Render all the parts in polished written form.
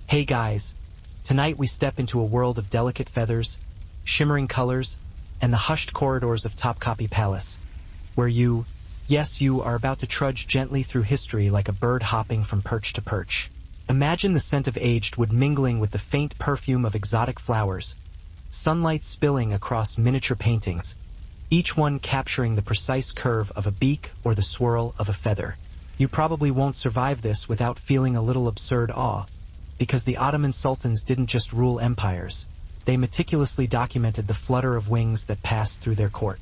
Hey guys, tonight we step into a world of delicate feathers, shimmering colors, and the hushed corridors of Topkapi Palace, where yes, you are about to trudge gently through history like a bird hopping from perch to perch. Imagine the scent of aged wood mingling with the faint perfume of exotic flowers, sunlight spilling across miniature paintings, each one capturing the precise curve of a beak or the swirl of a feather. You probably won't survive this without feeling a little absurd awe, because the Ottoman Sultans didn't just rule empires. They meticulously documented the flutter of wings that passed through their court.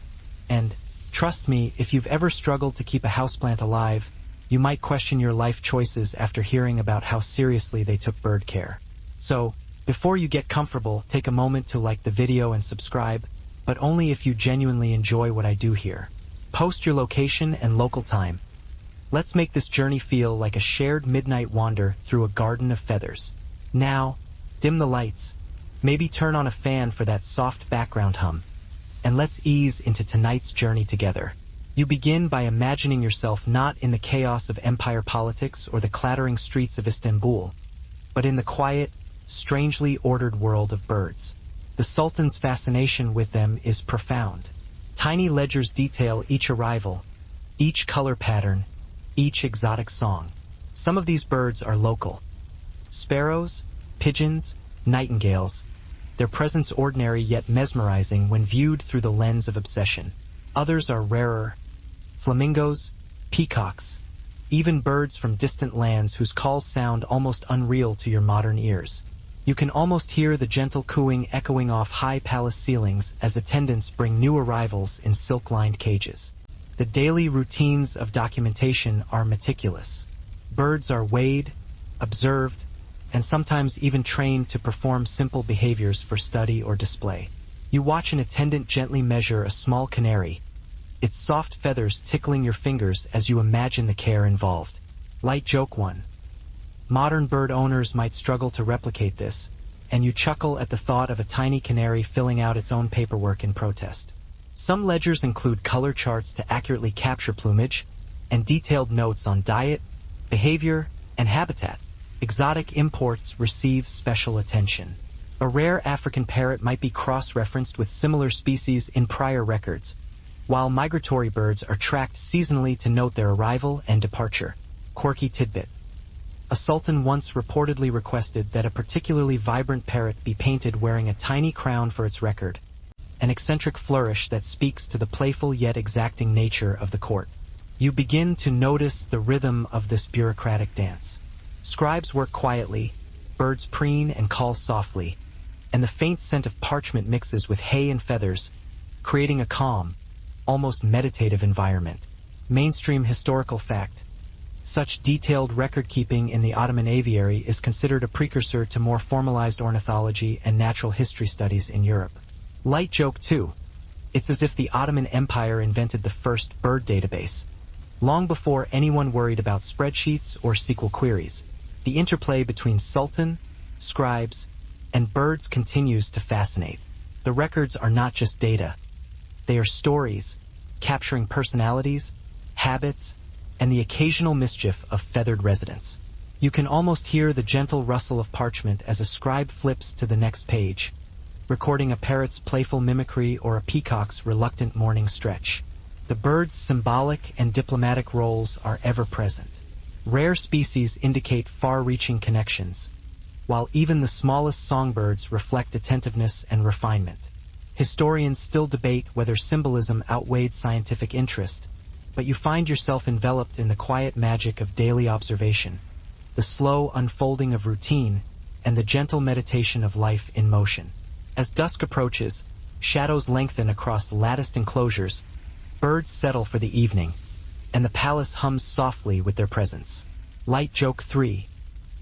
And, trust me, if you've ever struggled to keep a houseplant alive, you might question your life choices after hearing about how seriously they took bird care. So, before you get comfortable, take a moment to like the video and subscribe, but only if you genuinely enjoy what I do here. Post your location and local time. Let's make this journey feel like a shared midnight wander through a garden of feathers. Now, dim the lights, maybe turn on a fan for that soft background hum, and let's ease into tonight's journey together. You begin by imagining yourself not in the chaos of empire politics or the clattering streets of Istanbul, but in the quiet, strangely ordered world of birds. The Sultan's fascination with them is profound. Tiny ledgers detail each arrival, each color pattern, each exotic song. Some of these birds are local. Sparrows, pigeons, nightingales. Their presence ordinary yet mesmerizing when viewed through the lens of obsession. Others are rarer. Flamingos, peacocks, even birds from distant lands whose calls sound almost unreal to your modern ears. You can almost hear the gentle cooing echoing off high palace ceilings as attendants bring new arrivals in silk-lined cages. The daily routines of documentation are meticulous. Birds are weighed, observed, and sometimes even trained to perform simple behaviors for study or display. You watch an attendant gently measure a small canary, its soft feathers tickling your fingers as you imagine the care involved. Light joke 1. Modern bird owners might struggle to replicate this, and you chuckle at the thought of a tiny canary filling out its own paperwork in protest. Some ledgers include color charts to accurately capture plumage, and detailed notes on diet, behavior, and habitat. Exotic imports receive special attention. A rare African parrot might be cross-referenced with similar species in prior records, while migratory birds are tracked seasonally to note their arrival and departure. Quirky tidbit. A sultan once reportedly requested that a particularly vibrant parrot be painted wearing a tiny crown for its record, an eccentric flourish that speaks to the playful yet exacting nature of the court. You begin to notice the rhythm of this bureaucratic dance. Scribes work quietly, birds preen and call softly, and the faint scent of parchment mixes with hay and feathers, creating a calm, almost meditative environment. Mainstream historical fact. Such detailed record-keeping in the Ottoman aviary is considered a precursor to more formalized ornithology and natural history studies in Europe. Light joke 2. It's as if the Ottoman Empire invented the first bird database. Long before anyone worried about spreadsheets or SQL queries, the interplay between sultan, scribes, and birds continues to fascinate. The records are not just data. They are stories, capturing personalities, habits, and the occasional mischief of feathered residents. You can almost hear the gentle rustle of parchment as a scribe flips to the next page, recording a parrot's playful mimicry or a peacock's reluctant morning stretch. The bird's symbolic and diplomatic roles are ever present. Rare species indicate far-reaching connections, while even the smallest songbirds reflect attentiveness and refinement. Historians still debate whether symbolism outweighed scientific interest, but you find yourself enveloped in the quiet magic of daily observation, the slow unfolding of routine, and the gentle meditation of life in motion. As dusk approaches, shadows lengthen across latticed enclosures, birds settle for the evening, and the palace hums softly with their presence. Light joke 3.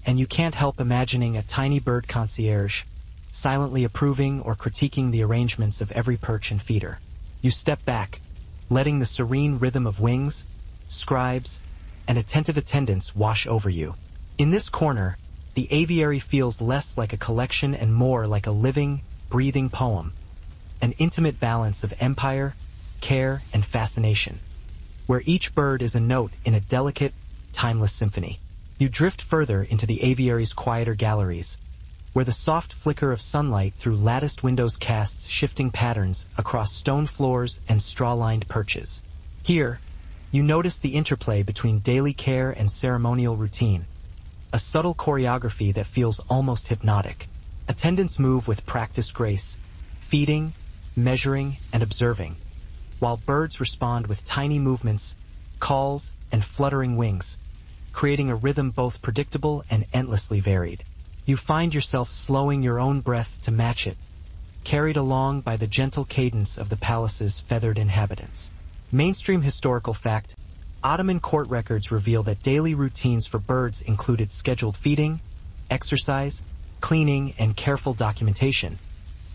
And you can't help imagining a tiny bird concierge, silently approving or critiquing the arrangements of every perch and feeder. You step back, letting the serene rhythm of wings, scribes, and attentive attendants wash over you. In this corner, the aviary feels less like a collection and more like a living, breathing poem, an intimate balance of empire, care, and fascination, where each bird is a note in a delicate, timeless symphony. You drift further into the aviaries' quieter galleries, where the soft flicker of sunlight through latticed windows casts shifting patterns across stone floors and straw-lined perches. Here, you notice the interplay between daily care and ceremonial routine, a subtle choreography that feels almost hypnotic. Attendants move with practiced grace, feeding, measuring, and observing, while birds respond with tiny movements, calls, and fluttering wings, creating a rhythm both predictable and endlessly varied. You find yourself slowing your own breath to match it, carried along by the gentle cadence of the palace's feathered inhabitants. Mainstream historical fact: Ottoman court records reveal that daily routines for birds included scheduled feeding, exercise, cleaning, and careful documentation,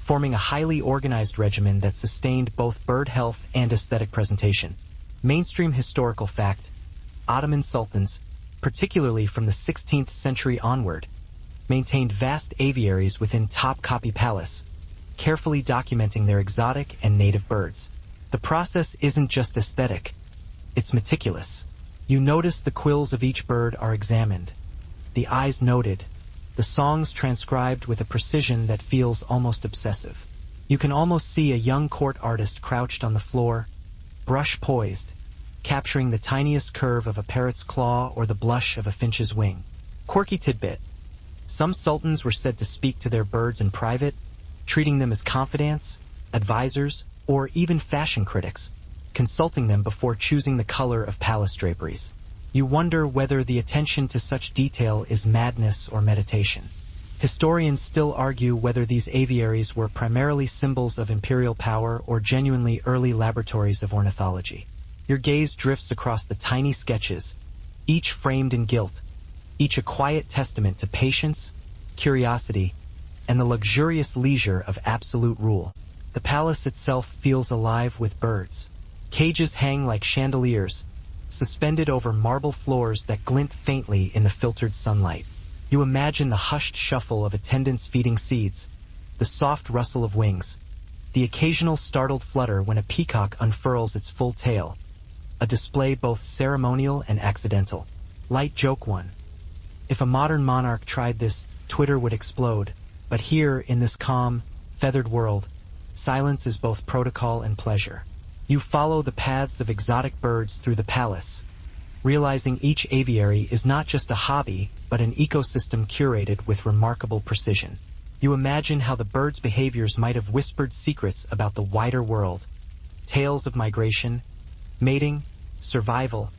forming a highly organized regimen that sustained both bird health and aesthetic presentation. Mainstream historical fact: Ottoman sultans, particularly from the 16th century onward, maintained vast aviaries within Topkapi Palace, carefully documenting their exotic and native birds. The process isn't just aesthetic, it's meticulous. You notice the quills of each bird are examined, the eyes noted, the songs transcribed with a precision that feels almost obsessive. You can almost see a young court artist crouched on the floor, brush poised, capturing the tiniest curve of a parrot's claw or the blush of a finch's wing. Quirky tidbit: some sultans were said to speak to their birds in private, treating them as confidants, advisors, or even fashion critics, consulting them before choosing the color of palace draperies. You wonder whether the attention to such detail is madness or meditation. Historians still argue whether these aviaries were primarily symbols of imperial power or genuinely early laboratories of ornithology. Your gaze drifts across the tiny sketches, each framed in gilt, each a quiet testament to patience, curiosity, and the luxurious leisure of absolute rule. The palace itself feels alive with birds. Cages hang like chandeliers, suspended over marble floors that glint faintly in the filtered sunlight. You imagine the hushed shuffle of attendants feeding seeds, the soft rustle of wings, the occasional startled flutter when a peacock unfurls its full tail, a display both ceremonial and accidental. Light joke 1. If a modern monarch tried this, Twitter would explode. But here, in this calm, feathered world, silence is both protocol and pleasure. You follow the paths of exotic birds through the palace, realizing each aviary is not just a hobby, but an ecosystem curated with remarkable precision. You imagine how the birds' behaviors might have whispered secrets about the wider world, tales of migration, mating, survival,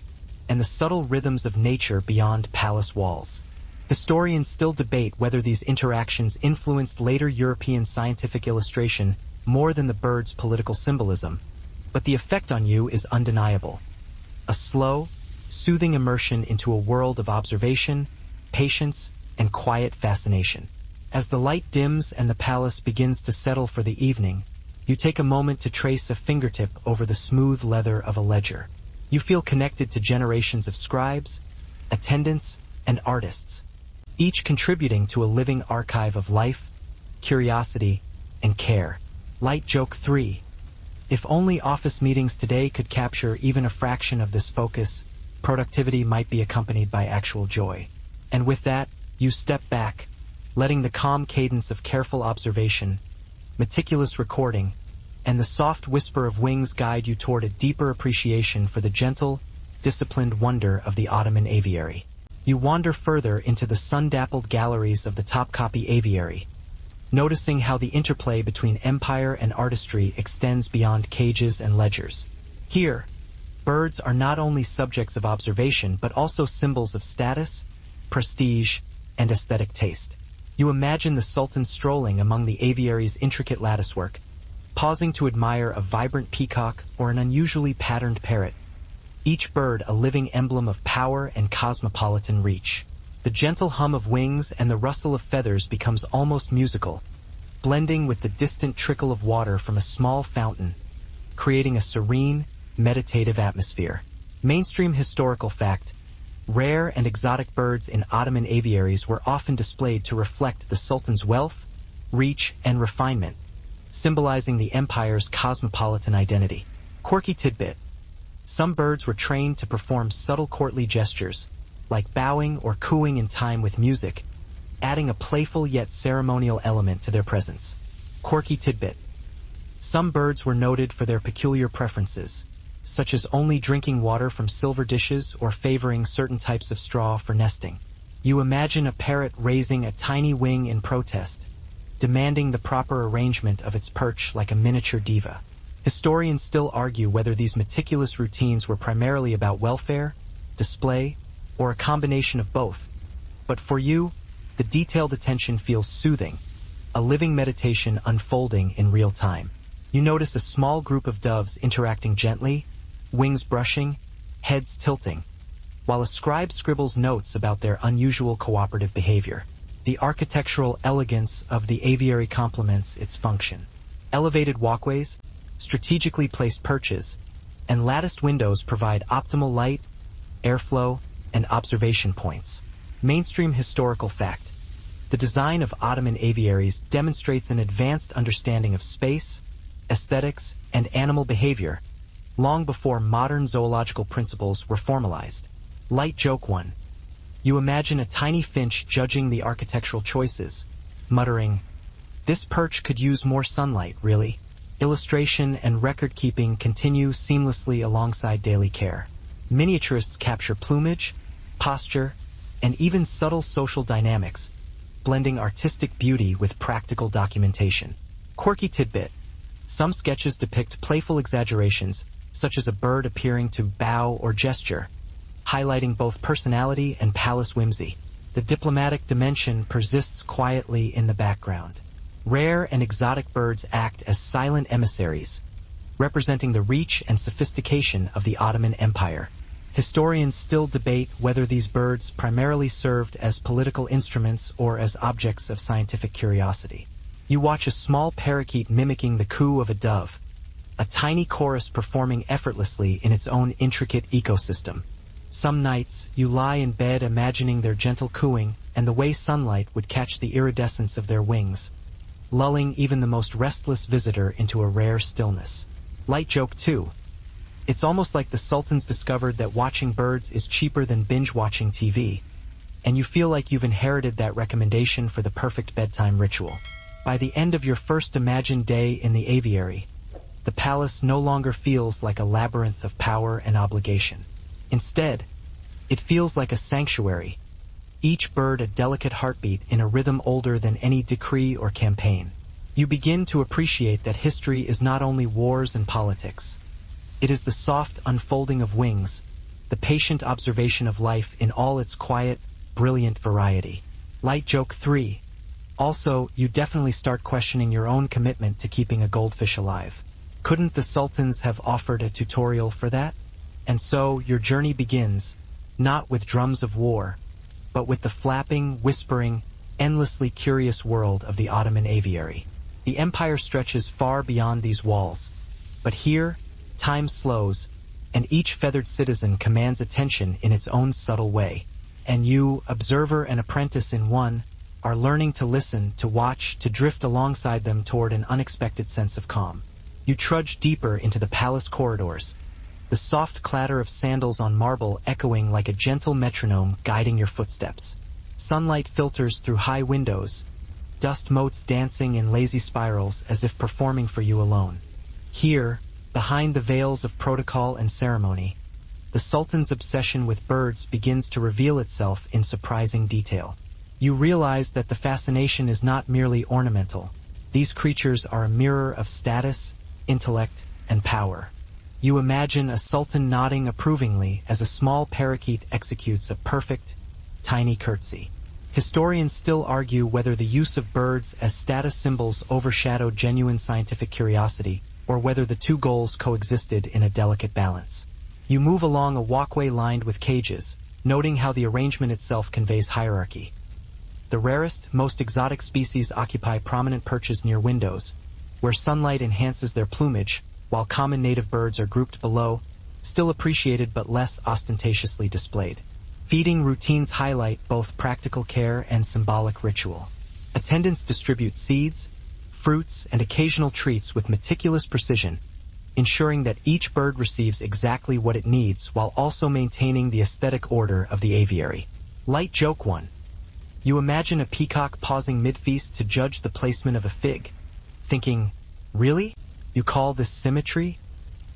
and the subtle rhythms of nature beyond palace walls. Historians still debate whether these interactions influenced later European scientific illustration more than the bird's political symbolism, but the effect on you is undeniable. A slow, soothing immersion into a world of observation, patience, and quiet fascination. As the light dims and the palace begins to settle for the evening, you take a moment to trace a fingertip over the smooth leather of a ledger. You feel connected to generations of scribes, attendants, and artists, each contributing to a living archive of life, curiosity, and care. Light joke 3. If only office meetings today could capture even a fraction of this focus, productivity might be accompanied by actual joy. And with that, you step back, letting the calm cadence of careful observation, meticulous recording, and the soft whisper of wings guide you toward a deeper appreciation for the gentle, disciplined wonder of the Ottoman aviary. You wander further into the sun-dappled galleries of the Topkapi aviary, noticing how the interplay between empire and artistry extends beyond cages and ledgers. Here, birds are not only subjects of observation but also symbols of status, prestige, and aesthetic taste. You imagine the sultan strolling among the aviary's intricate latticework, pausing to admire a vibrant peacock or an unusually patterned parrot, each bird a living emblem of power and cosmopolitan reach. The gentle hum of wings and the rustle of feathers becomes almost musical, blending with the distant trickle of water from a small fountain, creating a serene, meditative atmosphere. Mainstream historical fact: rare and exotic birds in Ottoman aviaries were often displayed to reflect the Sultan's wealth, reach, and refinement, symbolizing the empire's cosmopolitan identity. Quirky tidbit: some birds were trained to perform subtle courtly gestures, like bowing or cooing in time with music, adding a playful yet ceremonial element to their presence. Quirky tidbit. Some birds were noted for their peculiar preferences, such as only drinking water from silver dishes or favoring certain types of straw for nesting. You imagine a parrot raising a tiny wing in protest, demanding the proper arrangement of its perch like a miniature diva. Historians still argue whether these meticulous routines were primarily about welfare, display, or a combination of both. But for you, the detailed attention feels soothing, a living meditation unfolding in real time. You notice a small group of doves interacting gently, wings brushing, heads tilting, while a scribe scribbles notes about their unusual cooperative behavior. The architectural elegance of the aviary complements its function. Elevated walkways, strategically placed perches, and latticed windows provide optimal light, airflow, and observation points. Mainstream historical fact. The design of Ottoman aviaries demonstrates an advanced understanding of space, aesthetics, and animal behavior, long before modern zoological principles were formalized. Light joke 1. You imagine a tiny finch judging the architectural choices, muttering, "This perch could use more sunlight, really." Illustration and record-keeping continue seamlessly alongside daily care. Miniaturists capture plumage, posture, and even subtle social dynamics, blending artistic beauty with practical documentation. Quirky tidbit. Some sketches depict playful exaggerations, such as a bird appearing to bow or gesture, highlighting both personality and palace whimsy. The diplomatic dimension persists quietly in the background. Rare and exotic birds act as silent emissaries, representing the reach and sophistication of the Ottoman Empire. Historians still debate whether these birds primarily served as political instruments or as objects of scientific curiosity. You watch a small parakeet mimicking the coo of a dove, a tiny chorus performing effortlessly in its own intricate ecosystem. Some nights, you lie in bed imagining their gentle cooing and the way sunlight would catch the iridescence of their wings, lulling even the most restless visitor into a rare stillness. Light joke 2. It's almost like the Sultans discovered that watching birds is cheaper than binge-watching TV, and you feel like you've inherited that recommendation for the perfect bedtime ritual. By the end of your first imagined day in the aviary, the palace no longer feels like a labyrinth of power and obligation. Instead, it feels like a sanctuary, each bird a delicate heartbeat in a rhythm older than any decree or campaign. You begin to appreciate that history is not only wars and politics. It is the soft unfolding of wings, the patient observation of life in all its quiet, brilliant variety. Light joke 3. Also, you definitely start questioning your own commitment to keeping a goldfish alive. Couldn't the Sultans have offered a tutorial for that? And so, your journey begins, not with drums of war, but with the flapping, whispering, endlessly curious world of the Ottoman aviary. The empire stretches far beyond these walls, but here, time slows, and each feathered citizen commands attention in its own subtle way. And you, observer and apprentice in one, are learning to listen, to watch, to drift alongside them toward an unexpected sense of calm. You trudge deeper into the palace corridors, the soft clatter of sandals on marble echoing like a gentle metronome guiding your footsteps. Sunlight filters through high windows, dust motes dancing in lazy spirals as if performing for you alone. Here, behind the veils of protocol and ceremony, the Sultan's obsession with birds begins to reveal itself in surprising detail. You realize that the fascination is not merely ornamental. These creatures are a mirror of status, intellect, and power. You imagine a sultan nodding approvingly as a small parakeet executes a perfect, tiny curtsy. Historians still argue whether the use of birds as status symbols overshadowed genuine scientific curiosity, or whether the two goals coexisted in a delicate balance. You move along a walkway lined with cages, noting how the arrangement itself conveys hierarchy. The rarest, most exotic species occupy prominent perches near windows, where sunlight enhances their plumage, while common native birds are grouped below, still appreciated but less ostentatiously displayed. Feeding routines highlight both practical care and symbolic ritual. Attendants distribute seeds, fruits, and occasional treats with meticulous precision, ensuring that each bird receives exactly what it needs while also maintaining the aesthetic order of the aviary. Light joke 1. You imagine a peacock pausing mid-feast to judge the placement of a fig, thinking, really? You call this symmetry?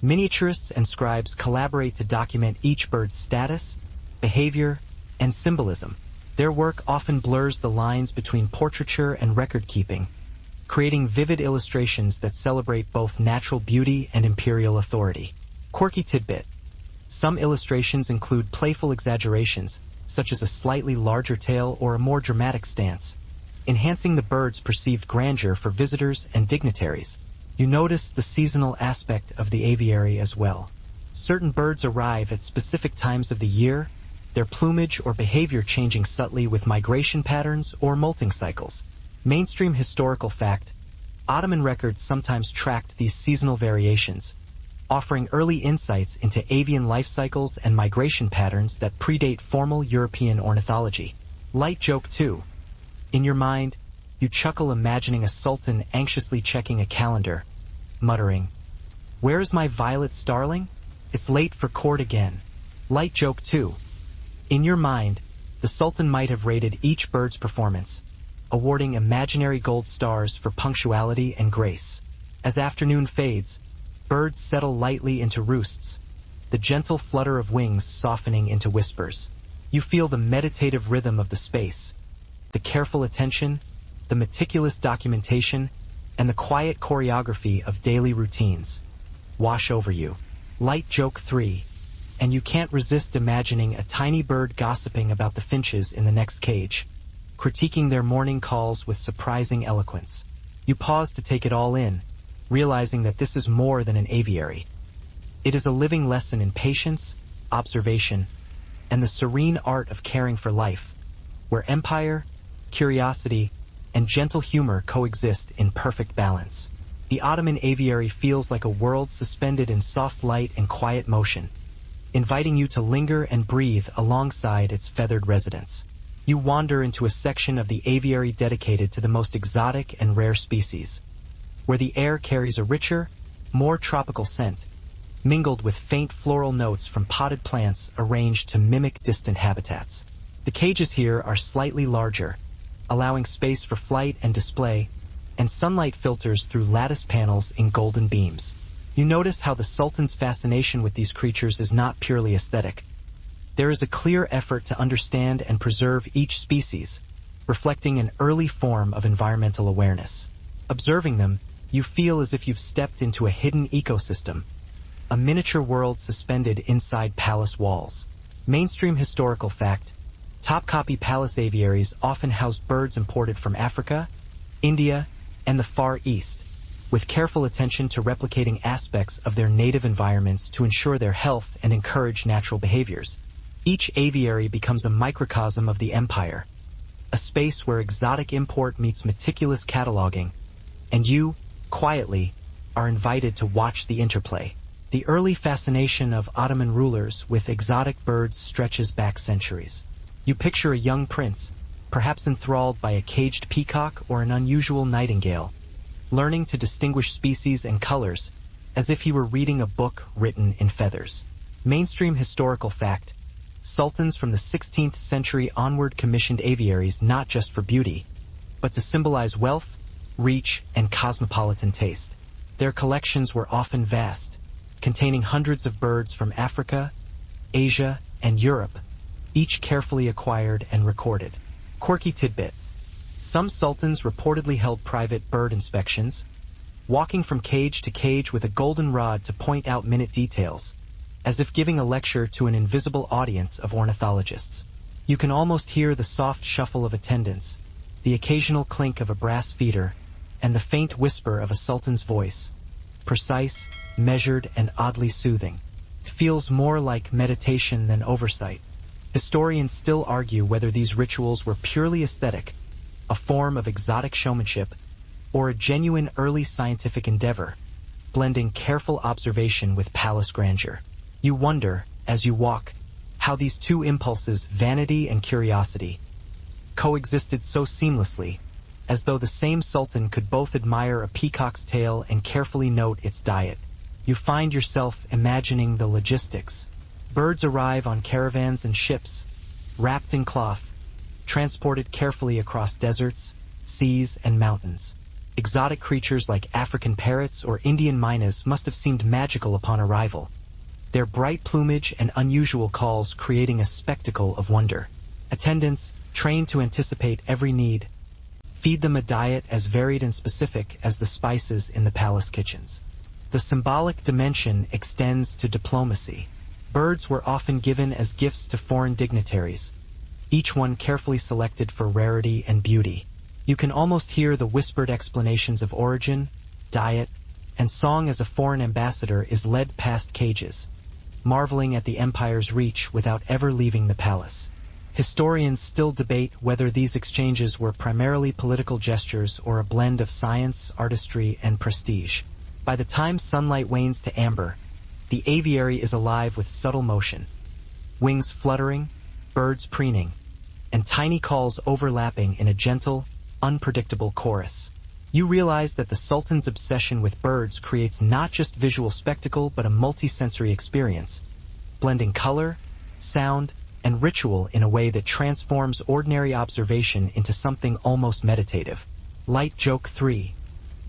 Miniaturists and scribes collaborate to document each bird's status, behavior, and symbolism. Their work often blurs the lines between portraiture and record-keeping, creating vivid illustrations that celebrate both natural beauty and imperial authority. Quirky tidbit. Some illustrations include playful exaggerations, such as a slightly larger tail or a more dramatic stance, enhancing the bird's perceived grandeur for visitors and dignitaries. You notice the seasonal aspect of the aviary as well. Certain birds arrive at specific times of the year, their plumage or behavior changing subtly with migration patterns or molting cycles. Mainstream historical fact: Ottoman records sometimes tracked these seasonal variations, offering early insights into avian life cycles and migration patterns that predate formal European ornithology. Light joke 2. In your mind, you chuckle imagining a sultan anxiously checking a calendar, muttering, "Where's my violet starling? It's late for court again." Light joke 2. In your mind, the sultan might have rated each bird's performance, awarding imaginary gold stars for punctuality and grace. As afternoon fades, birds settle lightly into roosts, the gentle flutter of wings softening into whispers. You feel the meditative rhythm of the space, the careful attention, the meticulous documentation, and the quiet choreography of daily routines wash over you. Light joke 3. And you can't resist imagining a tiny bird gossiping about the finches in the next cage, critiquing their morning calls with surprising eloquence. You pause to take it all in, realizing that this is more than an aviary. It is a living lesson in patience, observation, and the serene art of caring for life, where empire, curiosity, and gentle humor coexist in perfect balance. The Ottoman aviary feels like a world suspended in soft light and quiet motion, inviting you to linger and breathe alongside its feathered residents. You wander into a section of the aviary dedicated to the most exotic and rare species, where the air carries a richer, more tropical scent, mingled with faint floral notes from potted plants arranged to mimic distant habitats. The cages here are slightly larger, allowing space for flight and display, and sunlight filters through lattice panels in golden beams. You notice how the Sultan's fascination with these creatures is not purely aesthetic. There is a clear effort to understand and preserve each species, reflecting an early form of environmental awareness. Observing them, you feel as if you've stepped into a hidden ecosystem, a miniature world suspended inside palace walls. Mainstream historical fact: Topkapi Palace aviaries often house birds imported from Africa, India, and the Far East, with careful attention to replicating aspects of their native environments to ensure their health and encourage natural behaviors. Each aviary becomes a microcosm of the empire, a space where exotic import meets meticulous cataloging, and you, quietly, are invited to watch the interplay. The early fascination of Ottoman rulers with exotic birds stretches back centuries. You picture a young prince, perhaps enthralled by a caged peacock or an unusual nightingale, learning to distinguish species and colors as if he were reading a book written in feathers. Mainstream historical fact: sultans from the 16th century onward commissioned aviaries not just for beauty, but to symbolize wealth, reach, and cosmopolitan taste. Their collections were often vast, containing hundreds of birds from Africa, Asia, and Europe, each carefully acquired and recorded. Quirky tidbit: some sultans reportedly held private bird inspections, walking from cage to cage with a golden rod to point out minute details, as if giving a lecture to an invisible audience of ornithologists. You can almost hear the soft shuffle of attendants, the occasional clink of a brass feeder, and the faint whisper of a sultan's voice, precise, measured, and oddly soothing. It feels more like meditation than oversight. Historians still argue whether these rituals were purely aesthetic, a form of exotic showmanship, or a genuine early scientific endeavor, blending careful observation with palace grandeur. You wonder, as you walk, how these two impulses, vanity and curiosity, coexisted so seamlessly, as though the same sultan could both admire a peacock's tail and carefully note its diet. you find yourself imagining the logistics. Birds arrive on caravans and ships, wrapped in cloth, transported carefully across deserts, seas, and mountains. Exotic creatures like African parrots or Indian mynas must have seemed magical upon arrival, their bright plumage and unusual calls creating a spectacle of wonder. Attendants, trained to anticipate every need, feed them a diet as varied and specific as the spices in the palace kitchens. The symbolic dimension extends to diplomacy. Birds were often given as gifts to foreign dignitaries, each one carefully selected for rarity and beauty. You can almost hear the whispered explanations of origin, diet, and song as a foreign ambassador is led past cages, marveling at the empire's reach without ever leaving the palace. Historians still debate whether these exchanges were primarily political gestures or a blend of science, artistry, and prestige. By the time sunlight wanes to amber, the aviary is alive with subtle motion, wings fluttering, birds preening, and tiny calls overlapping in a gentle, unpredictable chorus. You realize that the Sultan's obsession with birds creates not just visual spectacle but a multi-sensory experience, blending color, sound, and ritual in a way that transforms ordinary observation into something almost meditative. Light joke 3.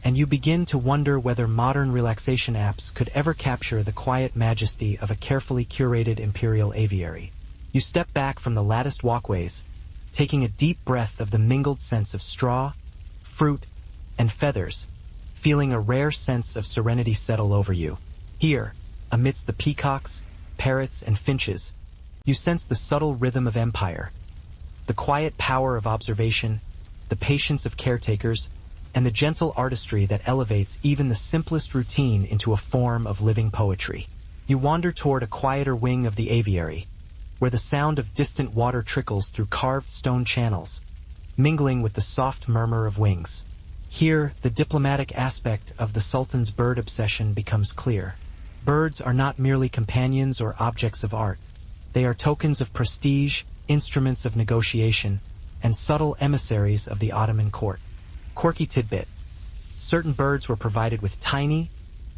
And you begin to wonder whether modern relaxation apps could ever capture the quiet majesty of a carefully curated imperial aviary. You step back from the latticed walkways, taking a deep breath of the mingled scents of straw, fruit, and feathers, feeling a rare sense of serenity settle over you. Here, amidst the peacocks, parrots, and finches, you sense the subtle rhythm of empire, the quiet power of observation, the patience of caretakers, and the gentle artistry that elevates even the simplest routine into a form of living poetry. You wander toward a quieter wing of the aviary, where the sound of distant water trickles through carved stone channels, mingling with the soft murmur of wings. Here, the diplomatic aspect of the Sultan's bird obsession becomes clear. Birds are not merely companions or objects of art. They are tokens of prestige, instruments of negotiation, and subtle emissaries of the Ottoman court. Quirky tidbit. Certain birds were provided with tiny,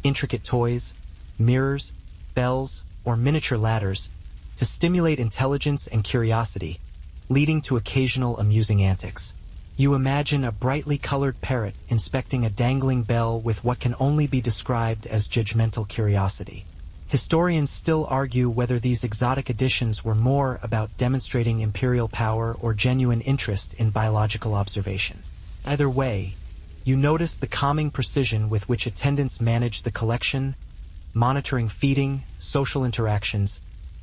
intricate toys, mirrors, bells, or miniature ladders to stimulate intelligence and curiosity, leading to occasional amusing antics. You imagine a brightly colored parrot inspecting a dangling bell with what can only be described as judgmental curiosity. Historians still argue whether these exotic additions were more about demonstrating imperial power or genuine interest in biological observation. Either way, you notice the calming precision with which attendants manage the collection, monitoring feeding, social interactions,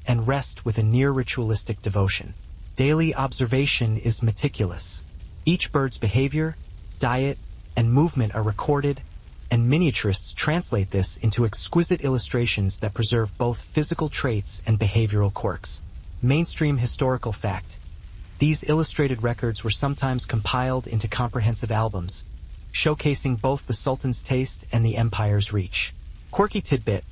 and rest with a near-ritualistic devotion. Daily observation is meticulous. Each bird's behavior, diet, and movement are recorded, and miniaturists translate this into exquisite illustrations that preserve both physical traits and behavioral quirks. Mainstream historical fact. These illustrated records were sometimes compiled into comprehensive albums, showcasing both the Sultan's taste and the empire's reach. Quirky tidbit.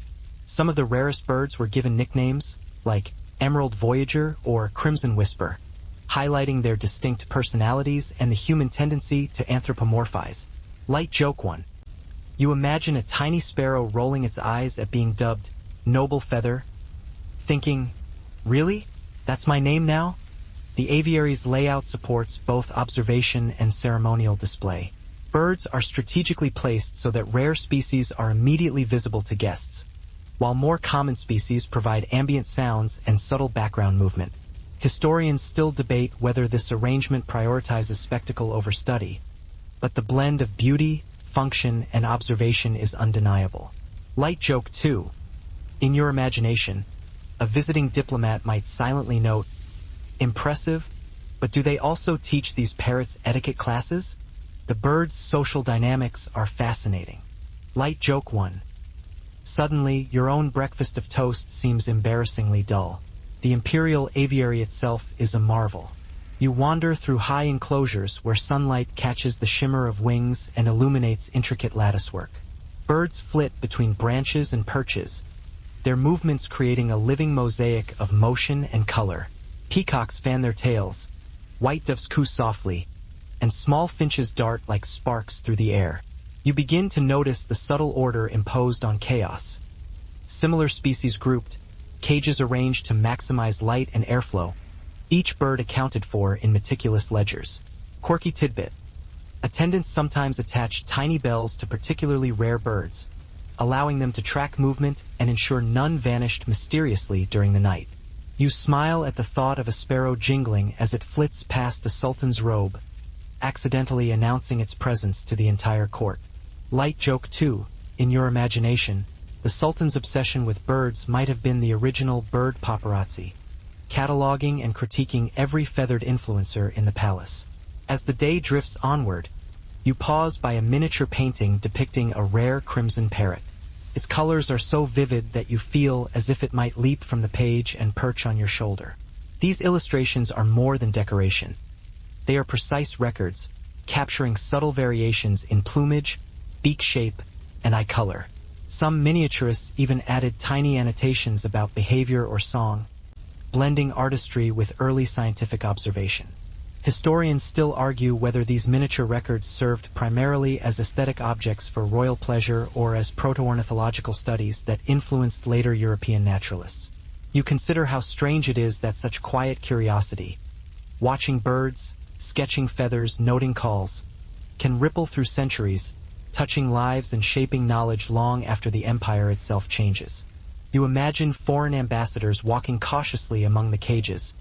Some of the rarest birds were given nicknames, like Emerald Voyager or Crimson Whisper, highlighting their distinct personalities and the human tendency to anthropomorphize. Light joke 1. You imagine a tiny sparrow rolling its eyes at being dubbed Noble Feather, thinking, really? That's my name now? The aviary's layout supports both observation and ceremonial display. Birds are strategically placed so that rare species are immediately visible to guests, while more common species provide ambient sounds and subtle background movement. Historians still debate whether this arrangement prioritizes spectacle over study, but the blend of beauty, function, and observation is undeniable. Light joke 2. In your imagination, a visiting diplomat might silently note, impressive, but do they also teach these parrots etiquette classes? The birds' social dynamics are fascinating. Light joke 1. Suddenly, your own breakfast of toast seems embarrassingly dull. The imperial aviary itself is a marvel. You wander through high enclosures where sunlight catches the shimmer of wings and illuminates intricate latticework. Birds flit between branches and perches, their movements creating a living mosaic of motion and color. Peacocks fan their tails, white doves coo softly, and small finches dart like sparks through the air. You begin to notice the subtle order imposed on chaos. similar species grouped, cages arranged to maximize light and airflow, each bird accounted for in meticulous ledgers. Quirky tidbit. Attendants sometimes attach tiny bells to particularly rare birds, allowing them to track movement and ensure none vanished mysteriously during the night. You smile at the thought of a sparrow jingling as it flits past a sultan's robe, accidentally announcing its presence to the entire court. Light joke 2. In your imagination, the sultan's obsession with birds might have been the original bird paparazzi, cataloging and critiquing every feathered influencer in the palace. As the day drifts onward, you pause by a miniature painting depicting a rare crimson parrot. Its colors are so vivid that you feel as if it might leap from the page and perch on your shoulder. These illustrations are more than decoration. They are precise records, capturing subtle variations in plumage, beak shape, and eye color. Some miniaturists even added tiny annotations about behavior or song, blending artistry with early scientific observation. Historians still argue whether these miniature records served primarily as aesthetic objects for royal pleasure or as proto-ornithological studies that influenced later European naturalists. You consider how strange it is that such quiet curiosity, watching birds, sketching feathers, noting calls, can ripple through centuries, touching lives and shaping knowledge long after the empire itself changes. You imagine foreign ambassadors walking cautiously among the cages,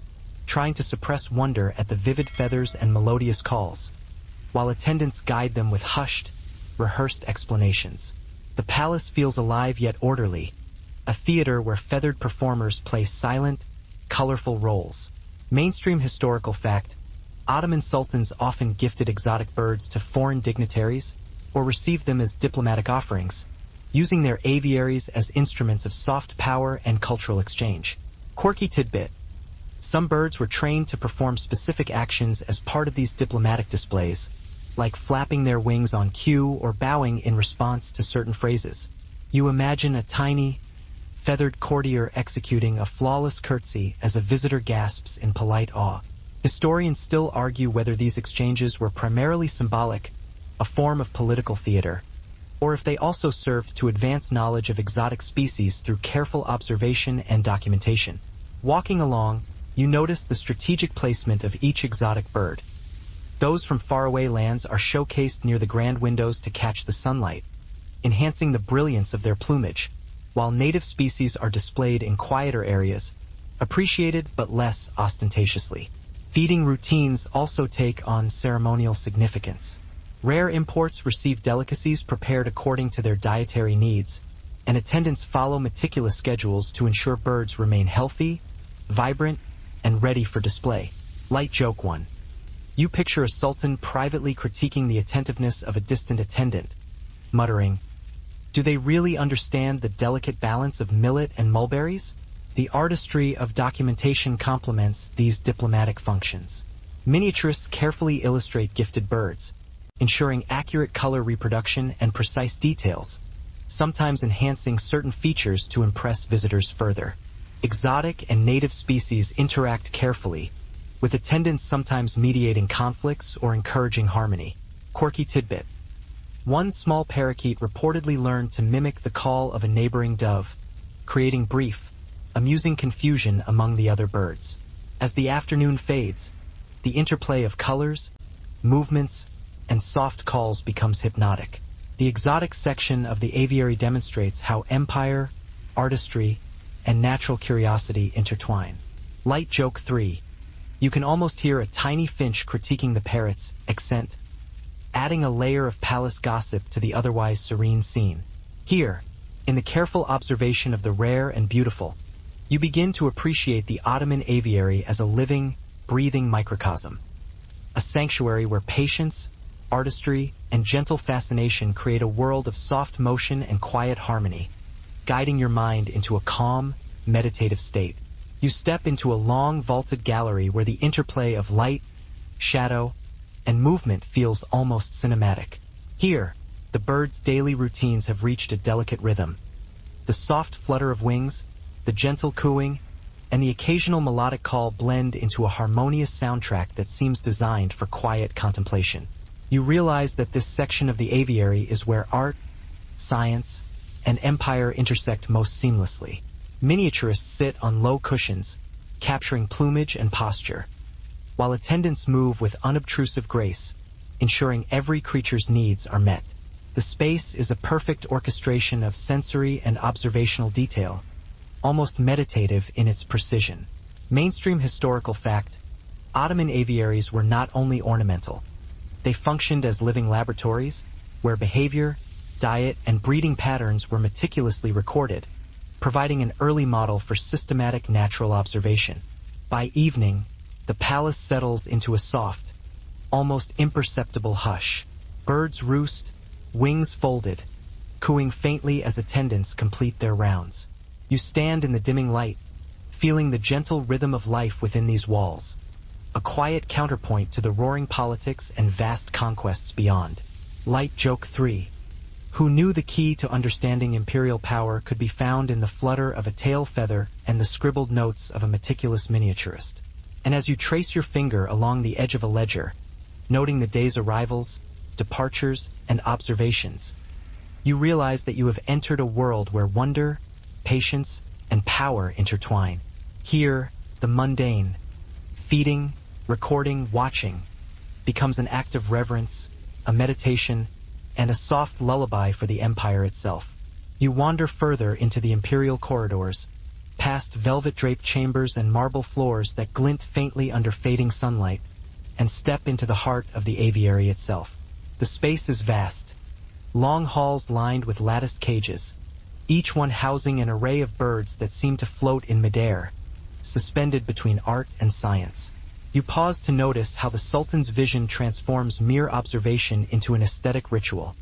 trying to suppress wonder at the vivid feathers and melodious calls, while attendants guide them with hushed, rehearsed explanations. The palace feels alive yet orderly, a theater where feathered performers play silent, colorful roles. Mainstream historical fact: Ottoman sultans often gifted exotic birds to foreign dignitaries or received them as diplomatic offerings, using their aviaries as instruments of soft power and cultural exchange. Quirky tidbit. Some birds were trained to perform specific actions as part of these diplomatic displays, like flapping their wings on cue or bowing in response to certain phrases. You imagine a tiny, feathered courtier executing a flawless curtsy as a visitor gasps in polite awe. Historians still argue whether these exchanges were primarily symbolic, a form of political theater, or if they also served to advance knowledge of exotic species through careful observation and documentation. Walking along, you notice the strategic placement of each exotic bird. Those from faraway lands are showcased near the grand windows to catch the sunlight, enhancing the brilliance of their plumage, while native species are displayed in quieter areas, appreciated but less ostentatiously. Feeding routines also take on ceremonial significance. Rare imports receive delicacies prepared according to their dietary needs, and attendants follow meticulous schedules to ensure birds remain healthy, vibrant, and ready for display. Light joke 1. You picture a sultan privately critiquing the attentiveness of a distant attendant, muttering, "Do they really understand the delicate balance of millet and mulberries?" The artistry of documentation complements these diplomatic functions. Miniaturists carefully illustrate gifted birds, ensuring accurate color reproduction and precise details, sometimes enhancing certain features to impress visitors further. Exotic and native species interact carefully, with attendants sometimes mediating conflicts or encouraging harmony. Quirky tidbit. One small parakeet reportedly learned to mimic the call of a neighboring dove, creating brief, amusing confusion among the other birds. As the afternoon fades, the interplay of colors, movements, and soft calls becomes hypnotic. The exotic section of the aviary demonstrates how empire, artistry, and natural curiosity intertwine. Light joke 3. You can almost hear a tiny finch critiquing the parrot's accent, adding a layer of palace gossip to the otherwise serene scene. Here, in the careful observation of the rare and beautiful, you begin to appreciate the Ottoman aviary as a living, breathing microcosm, a sanctuary where patience, artistry, and gentle fascination create a world of soft motion and quiet harmony, guiding your mind into a calm, meditative state. You step into a long, vaulted gallery where the interplay of light, shadow, and movement feels almost cinematic. Here, the birds' daily routines have reached a delicate rhythm. The soft flutter of wings, the gentle cooing, and the occasional melodic call blend into a harmonious soundtrack that seems designed for quiet contemplation. You realize that this section of the aviary is where art, science, and empire intersect most seamlessly. Miniaturists sit on low cushions, capturing plumage and posture, while attendants move with unobtrusive grace, ensuring every creature's needs are met. The space is a perfect orchestration of sensory and observational detail, almost meditative in its precision. Mainstream historical fact: Ottoman aviaries were not only ornamental. They functioned as living laboratories, where behavior, diet, and breeding patterns were meticulously recorded, providing an early model for systematic natural observation. By evening, the palace settles into a soft, almost imperceptible hush. Birds roost, wings folded, cooing faintly as attendants complete their rounds. You stand in the dimming light, feeling the gentle rhythm of life within these walls, a quiet counterpoint to the roaring politics and vast conquests beyond. Light joke 3. Who knew the key to understanding imperial power could be found in the flutter of a tail feather and the scribbled notes of a meticulous miniaturist? And as you trace your finger along the edge of a ledger, noting the day's arrivals, departures, and observations, you realize that you have entered a world where wonder, patience, and power intertwine. Here, the mundane, feeding, recording, watching, becomes an act of reverence, a meditation, and a soft lullaby for the empire itself. You wander further into the imperial corridors, past velvet-draped chambers and marble floors that glint faintly under fading sunlight, and step into the heart of the aviary itself. The space is vast, long halls lined with latticed cages, each one housing an array of birds that seem to float in midair, suspended between art and science. You pause to notice how the Sultan's vision transforms mere observation into an aesthetic ritual.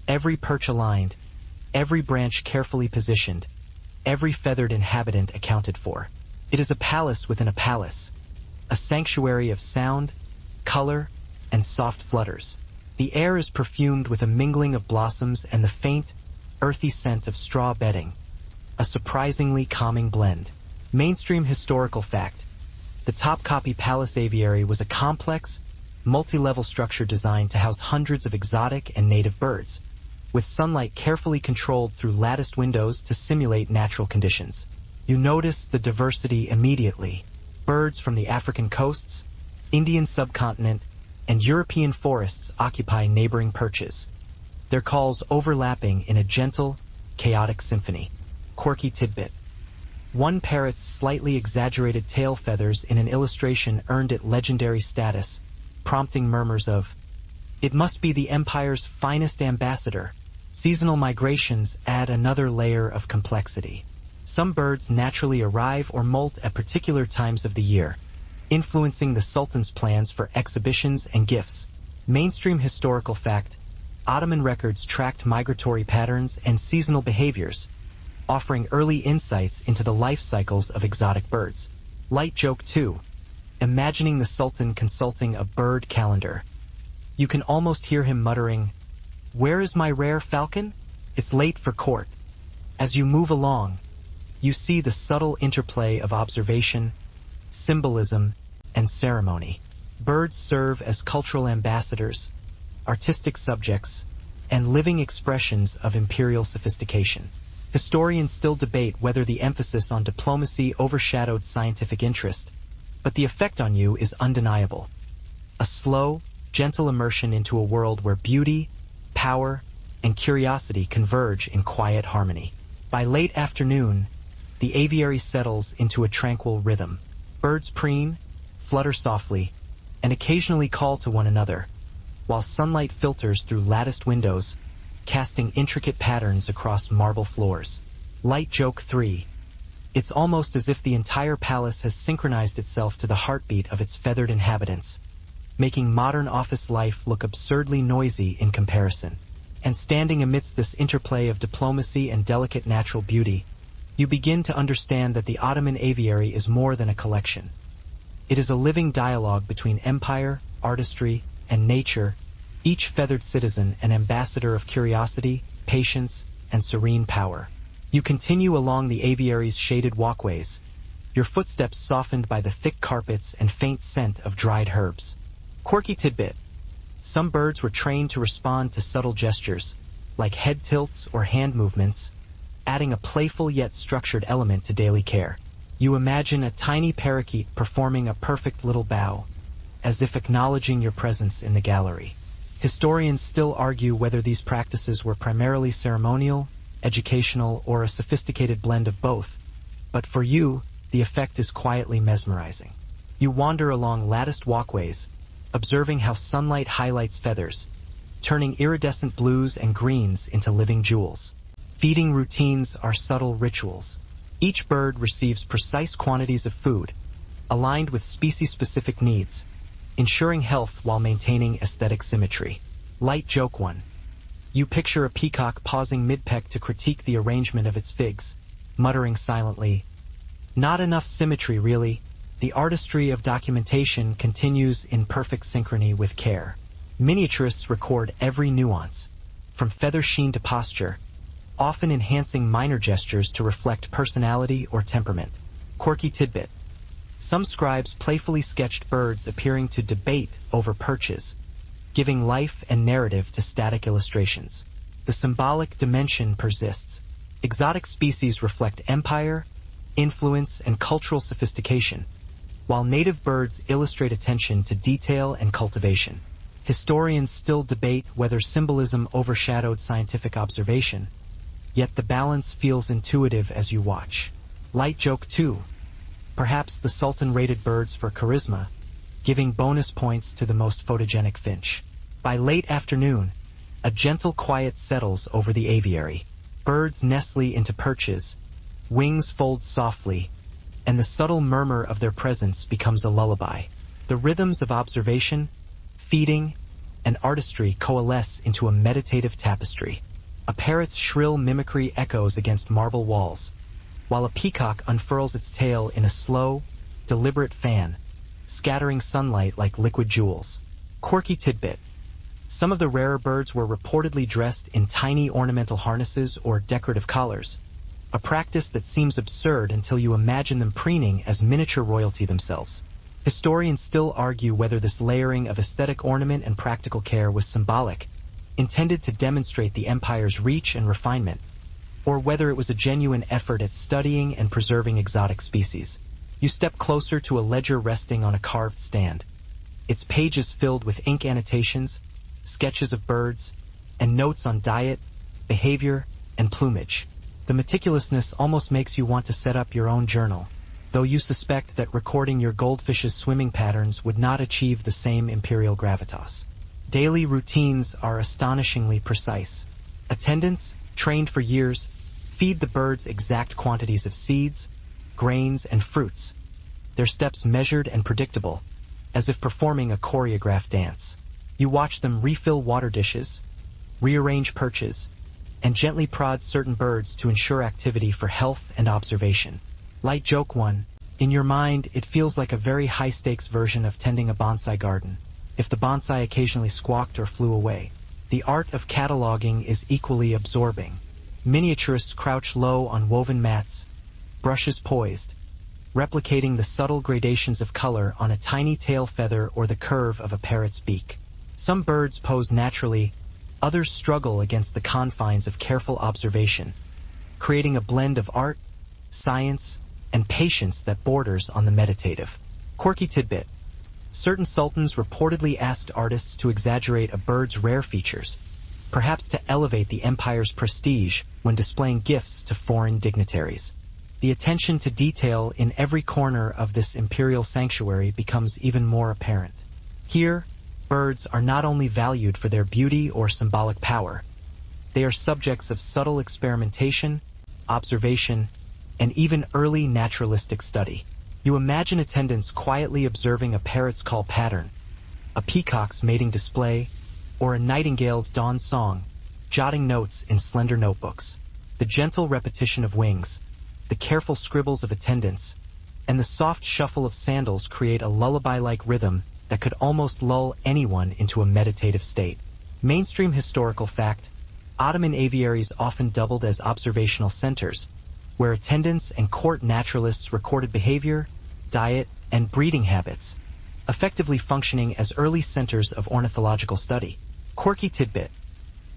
Every perch aligned, every branch carefully positioned, every feathered inhabitant accounted for. It is a palace within a palace, a sanctuary of sound, color, and soft flutters. The air is perfumed with a mingling of blossoms and the faint, earthy scent of straw bedding, a surprisingly calming blend. Mainstream historical fact: the Topkapi Palace Aviary was a complex, multi-level structure designed to house hundreds of exotic and native birds, with sunlight carefully controlled through latticed windows to simulate natural conditions. You notice the diversity immediately. Birds from the African coasts, Indian subcontinent, and European forests occupy neighboring perches, their calls overlapping in a gentle, chaotic symphony. Quirky tidbit: one parrot's slightly exaggerated tail feathers in an illustration earned it legendary status, prompting murmurs of, "It must be the empire's finest ambassador." Seasonal migrations add another layer of complexity. Some birds naturally arrive or molt at particular times of the year, influencing the Sultan's plans for exhibitions and gifts. Mainstream historical fact: Ottoman records tracked migratory patterns and seasonal behaviors, offering early insights into the life cycles of exotic birds. Light joke 2. Imagining the Sultan consulting a bird calendar. You can almost hear him muttering, "Where is my rare falcon? It's late for court." As you move along, you see the subtle interplay of observation, symbolism, and ceremony. Birds serve as cultural ambassadors, artistic subjects, and living expressions of imperial sophistication. Historians still debate whether the emphasis on diplomacy overshadowed scientific interest, but the effect on you is undeniable. A slow, gentle immersion into a world where beauty, power, and curiosity converge in quiet harmony. By late afternoon, the aviary settles into a tranquil rhythm. Birds preen, flutter softly, and occasionally call to one another, while sunlight filters through latticed windows, casting intricate patterns across marble floors. Light joke 3. It's almost as if the entire palace has synchronized itself to the heartbeat of its feathered inhabitants, making modern office life look absurdly noisy in comparison. And standing amidst this interplay of diplomacy and delicate natural beauty, you begin to understand that the Ottoman aviary is more than a collection. It is a living dialogue between empire, artistry, and nature, each feathered citizen an ambassador of curiosity, patience, and serene power. You continue along the aviary's shaded walkways, your footsteps softened by the thick carpets and faint scent of dried herbs. Quirky tidbit: some birds were trained to respond to subtle gestures, like head tilts or hand movements, adding a playful yet structured element to daily care. You imagine a tiny parakeet performing a perfect little bow, as if acknowledging your presence in the gallery. Historians still argue whether these practices were primarily ceremonial, educational, or a sophisticated blend of both, but for you, the effect is quietly mesmerizing. You wander along latticed walkways, observing how sunlight highlights feathers, turning iridescent blues and greens into living jewels. Feeding routines are subtle rituals. Each bird receives precise quantities of food, aligned with species-specific needs, ensuring health while maintaining aesthetic symmetry. Light joke 1. You picture a peacock pausing mid-peck to critique the arrangement of its figs, muttering silently, "Not enough symmetry, really." The artistry of documentation continues in perfect synchrony with care. Miniaturists record every nuance, from feather sheen to posture, often enhancing minor gestures to reflect personality or temperament. Quirky tidbit. Some scribes playfully sketched birds appearing to debate over perches, giving life and narrative to static illustrations. The symbolic dimension persists. Exotic species reflect empire, influence, and cultural sophistication, while native birds illustrate attention to detail and cultivation. Historians still debate whether symbolism overshadowed scientific observation, yet the balance feels intuitive as you watch. Light joke 2. Perhaps the Sultan rated birds for charisma, giving bonus points to the most photogenic finch. By late afternoon, a gentle quiet settles over the aviary. Birds nestle into perches, wings fold softly, and the subtle murmur of their presence becomes a lullaby. The rhythms of observation, feeding, and artistry coalesce into a meditative tapestry. A parrot's shrill mimicry echoes against marble walls, while a peacock unfurls its tail in a slow, deliberate fan, scattering sunlight like liquid jewels. Quirky tidbit. Some of the rarer birds were reportedly dressed in tiny ornamental harnesses or decorative collars, a practice that seems absurd until you imagine them preening as miniature royalty themselves. Historians still argue whether this layering of aesthetic ornament and practical care was symbolic, intended to demonstrate the empire's reach and refinement, or whether it was a genuine effort at studying and preserving exotic species. You step closer to a ledger resting on a carved stand, its pages filled with ink annotations, sketches of birds, and notes on diet, behavior, and plumage. The meticulousness almost makes you want to set up your own journal, though you suspect that recording your goldfish's swimming patterns would not achieve the same imperial gravitas. Daily routines are astonishingly precise. Attendants, trained for years, feed the birds exact quantities of seeds, grains, and fruits, their steps measured and predictable, as if performing a choreographed dance. You watch them refill water dishes, rearrange perches, and gently prod certain birds to ensure activity for health and observation. Light joke 1. In your mind, it feels like a very high-stakes version of tending a bonsai garden. If the bonsai occasionally squawked or flew away, the art of cataloging is equally absorbing. Miniaturists crouch low on woven mats, brushes poised, replicating the subtle gradations of color on a tiny tail feather or the curve of a parrot's beak. Some birds pose naturally, others struggle against the confines of careful observation, creating a blend of art, science, and patience that borders on the meditative. Quirky tidbit. Certain sultans reportedly asked artists to exaggerate a bird's rare features, perhaps to elevate the empire's prestige when displaying gifts to foreign dignitaries. The attention to detail in every corner of this imperial sanctuary becomes even more apparent. Here, birds are not only valued for their beauty or symbolic power, they are subjects of subtle experimentation, observation, and even early naturalistic study. You imagine attendants quietly observing a parrot's call pattern, a peacock's mating display, or a nightingale's dawn song, jotting notes in slender notebooks. The gentle repetition of wings, the careful scribbles of attendants, and the soft shuffle of sandals create a lullaby-like rhythm that could almost lull anyone into a meditative state. Mainstream historical fact: Ottoman aviaries often doubled as observational centers, where attendants and court naturalists recorded behavior, diet, and breeding habits, effectively functioning as early centers of ornithological study. Quirky tidbit.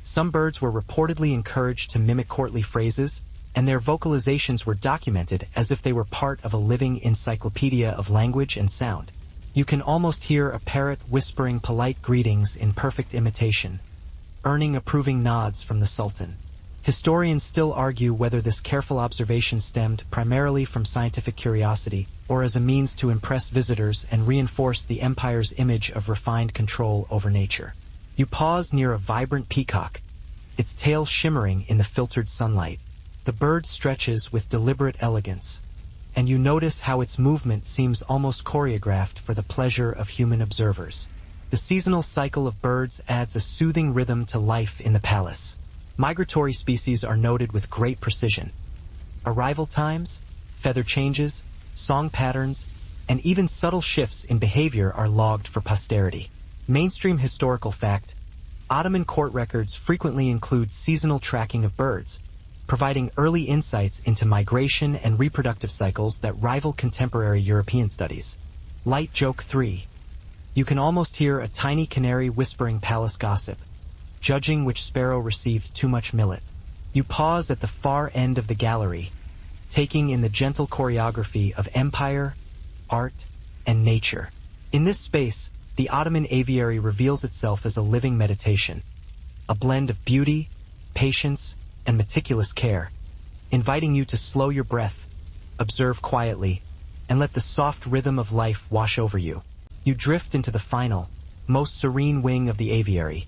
Some birds were reportedly encouraged to mimic courtly phrases, and their vocalizations were documented as if they were part of a living encyclopedia of language and sound. You can almost hear a parrot whispering polite greetings in perfect imitation, earning approving nods from the Sultan. Historians still argue whether this careful observation stemmed primarily from scientific curiosity or as a means to impress visitors and reinforce the empire's image of refined control over nature. You pause near a vibrant peacock, its tail shimmering in the filtered sunlight. The bird stretches with deliberate elegance, and you notice how its movement seems almost choreographed for the pleasure of human observers. The seasonal cycle of birds adds a soothing rhythm to life in the palace. Migratory species are noted with great precision. Arrival times, feather changes, song patterns, and even subtle shifts in behavior are logged for posterity. Mainstream historical fact: Ottoman court records frequently include seasonal tracking of birds, providing early insights into migration and reproductive cycles that rival contemporary European studies. Light joke 3. You can almost hear a tiny canary whispering palace gossip, judging which sparrow received too much millet. You pause at the far end of the gallery, taking in the gentle choreography of empire, art, and nature. In this space, the Ottoman aviary reveals itself as a living meditation, a blend of beauty, patience, and meticulous care, inviting you to slow your breath, observe quietly, and let the soft rhythm of life wash over you. You drift into the final, most serene wing of the aviary,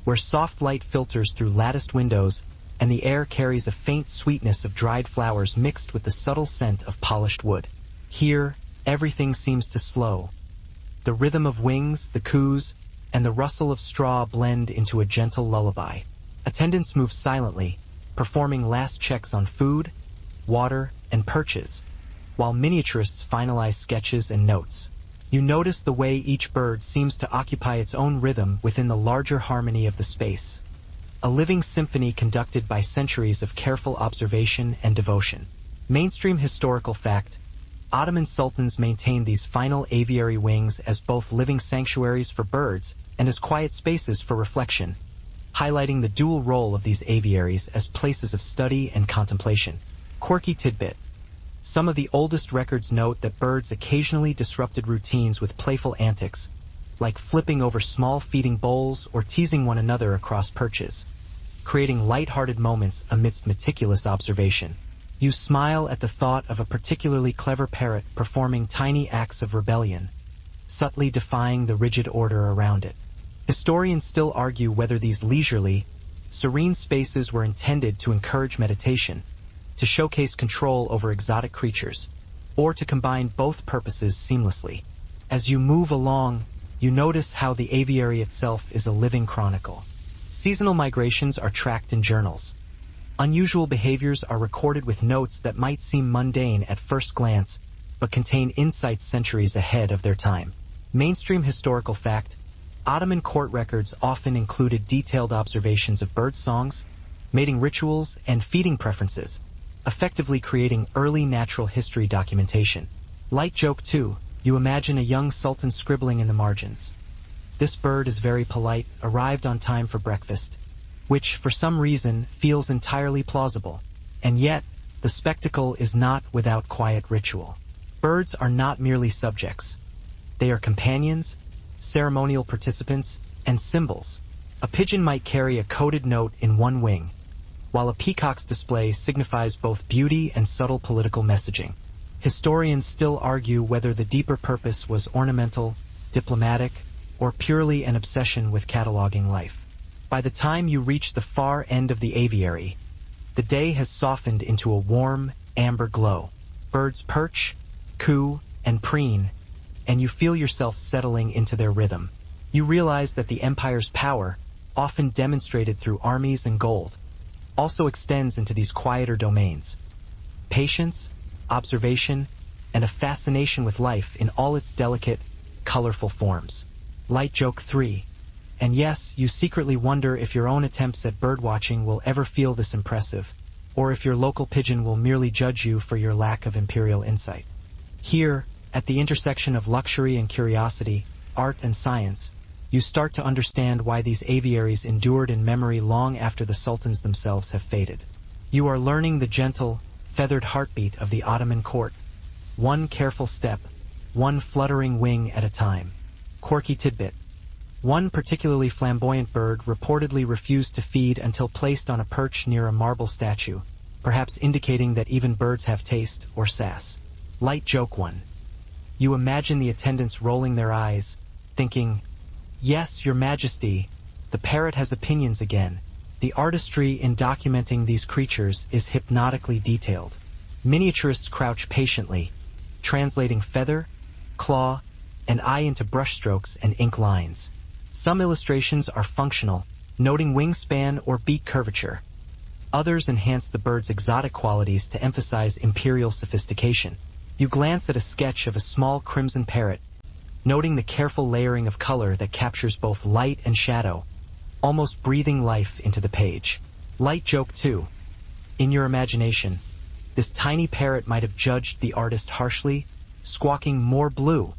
where soft light filters through latticed windows and the air carries a faint sweetness of dried flowers mixed with the subtle scent of polished wood. Here, everything seems to slow. The rhythm of wings, the coos, and the rustle of straw blend into a gentle lullaby. Attendants move silently, performing last checks on food, water, and perches, while miniaturists finalize sketches and notes. You notice the way each bird seems to occupy its own rhythm within the larger harmony of the space, a living symphony conducted by centuries of careful observation and devotion. Mainstream historical fact: Ottoman sultans maintained these final aviary wings as both living sanctuaries for birds and as quiet spaces for reflection, highlighting the dual role of these aviaries as places of study and contemplation. Quirky tidbit: some of the oldest records note that birds occasionally disrupted routines with playful antics, like flipping over small feeding bowls or teasing one another across perches, creating light-hearted moments amidst meticulous observation. You smile at the thought of a particularly clever parrot performing tiny acts of rebellion, subtly defying the rigid order around it. Historians still argue whether these leisurely, serene spaces were intended to encourage meditation, to showcase control over exotic creatures, or to combine both purposes seamlessly. As you move along, you notice how the aviary itself is a living chronicle. Seasonal migrations are tracked in journals. Unusual behaviors are recorded with notes that might seem mundane at first glance, but contain insights centuries ahead of their time. Mainstream historical fact: Ottoman court records often included detailed observations of bird songs, mating rituals, and feeding preferences, effectively creating early natural history documentation. Light joke 2. You imagine a young sultan scribbling in the margins. This bird is very polite, arrived on time for breakfast, which, for some reason, feels entirely plausible. And yet, the spectacle is not without quiet ritual. Birds are not merely subjects. They are companions, ceremonial participants, and symbols. A pigeon might carry a coded note in one wing, while a peacock's display signifies both beauty and subtle political messaging. Historians still argue whether the deeper purpose was ornamental, diplomatic, or purely an obsession with cataloging life. By the time you reach the far end of the aviary, the day has softened into a warm, amber glow. Birds perch, coo, and preen, and you feel yourself settling into their rhythm. You realize that the empire's power, often demonstrated through armies and gold, also extends into these quieter domains. Patience, observation, and a fascination with life in all its delicate, colorful forms. Light joke 3. And yes, you secretly wonder if your own attempts at birdwatching will ever feel this impressive, or if your local pigeon will merely judge you for your lack of imperial insight. Here, at the intersection of luxury and curiosity, art and science, you start to understand why these aviaries endured in memory long after the sultans themselves have faded. You are learning the gentle, feathered heartbeat of the Ottoman court. One careful step, one fluttering wing at a time. Quirky tidbit. One particularly flamboyant bird reportedly refused to feed until placed on a perch near a marble statue, perhaps indicating that even birds have taste or sass. Light joke 1. You imagine the attendants rolling their eyes, thinking, "Yes, Your Majesty, the parrot has opinions again." The artistry in documenting these creatures is hypnotically detailed. Miniaturists crouch patiently, translating feather, claw, and eye into brushstrokes and ink lines. Some illustrations are functional, noting wingspan or beak curvature. Others enhance the bird's exotic qualities to emphasize imperial sophistication. You glance at a sketch of a small crimson parrot, noting the careful layering of color that captures both light and shadow, almost breathing life into the page. Light joke 2. In your imagination, this tiny parrot might have judged the artist harshly, squawking "more blue,"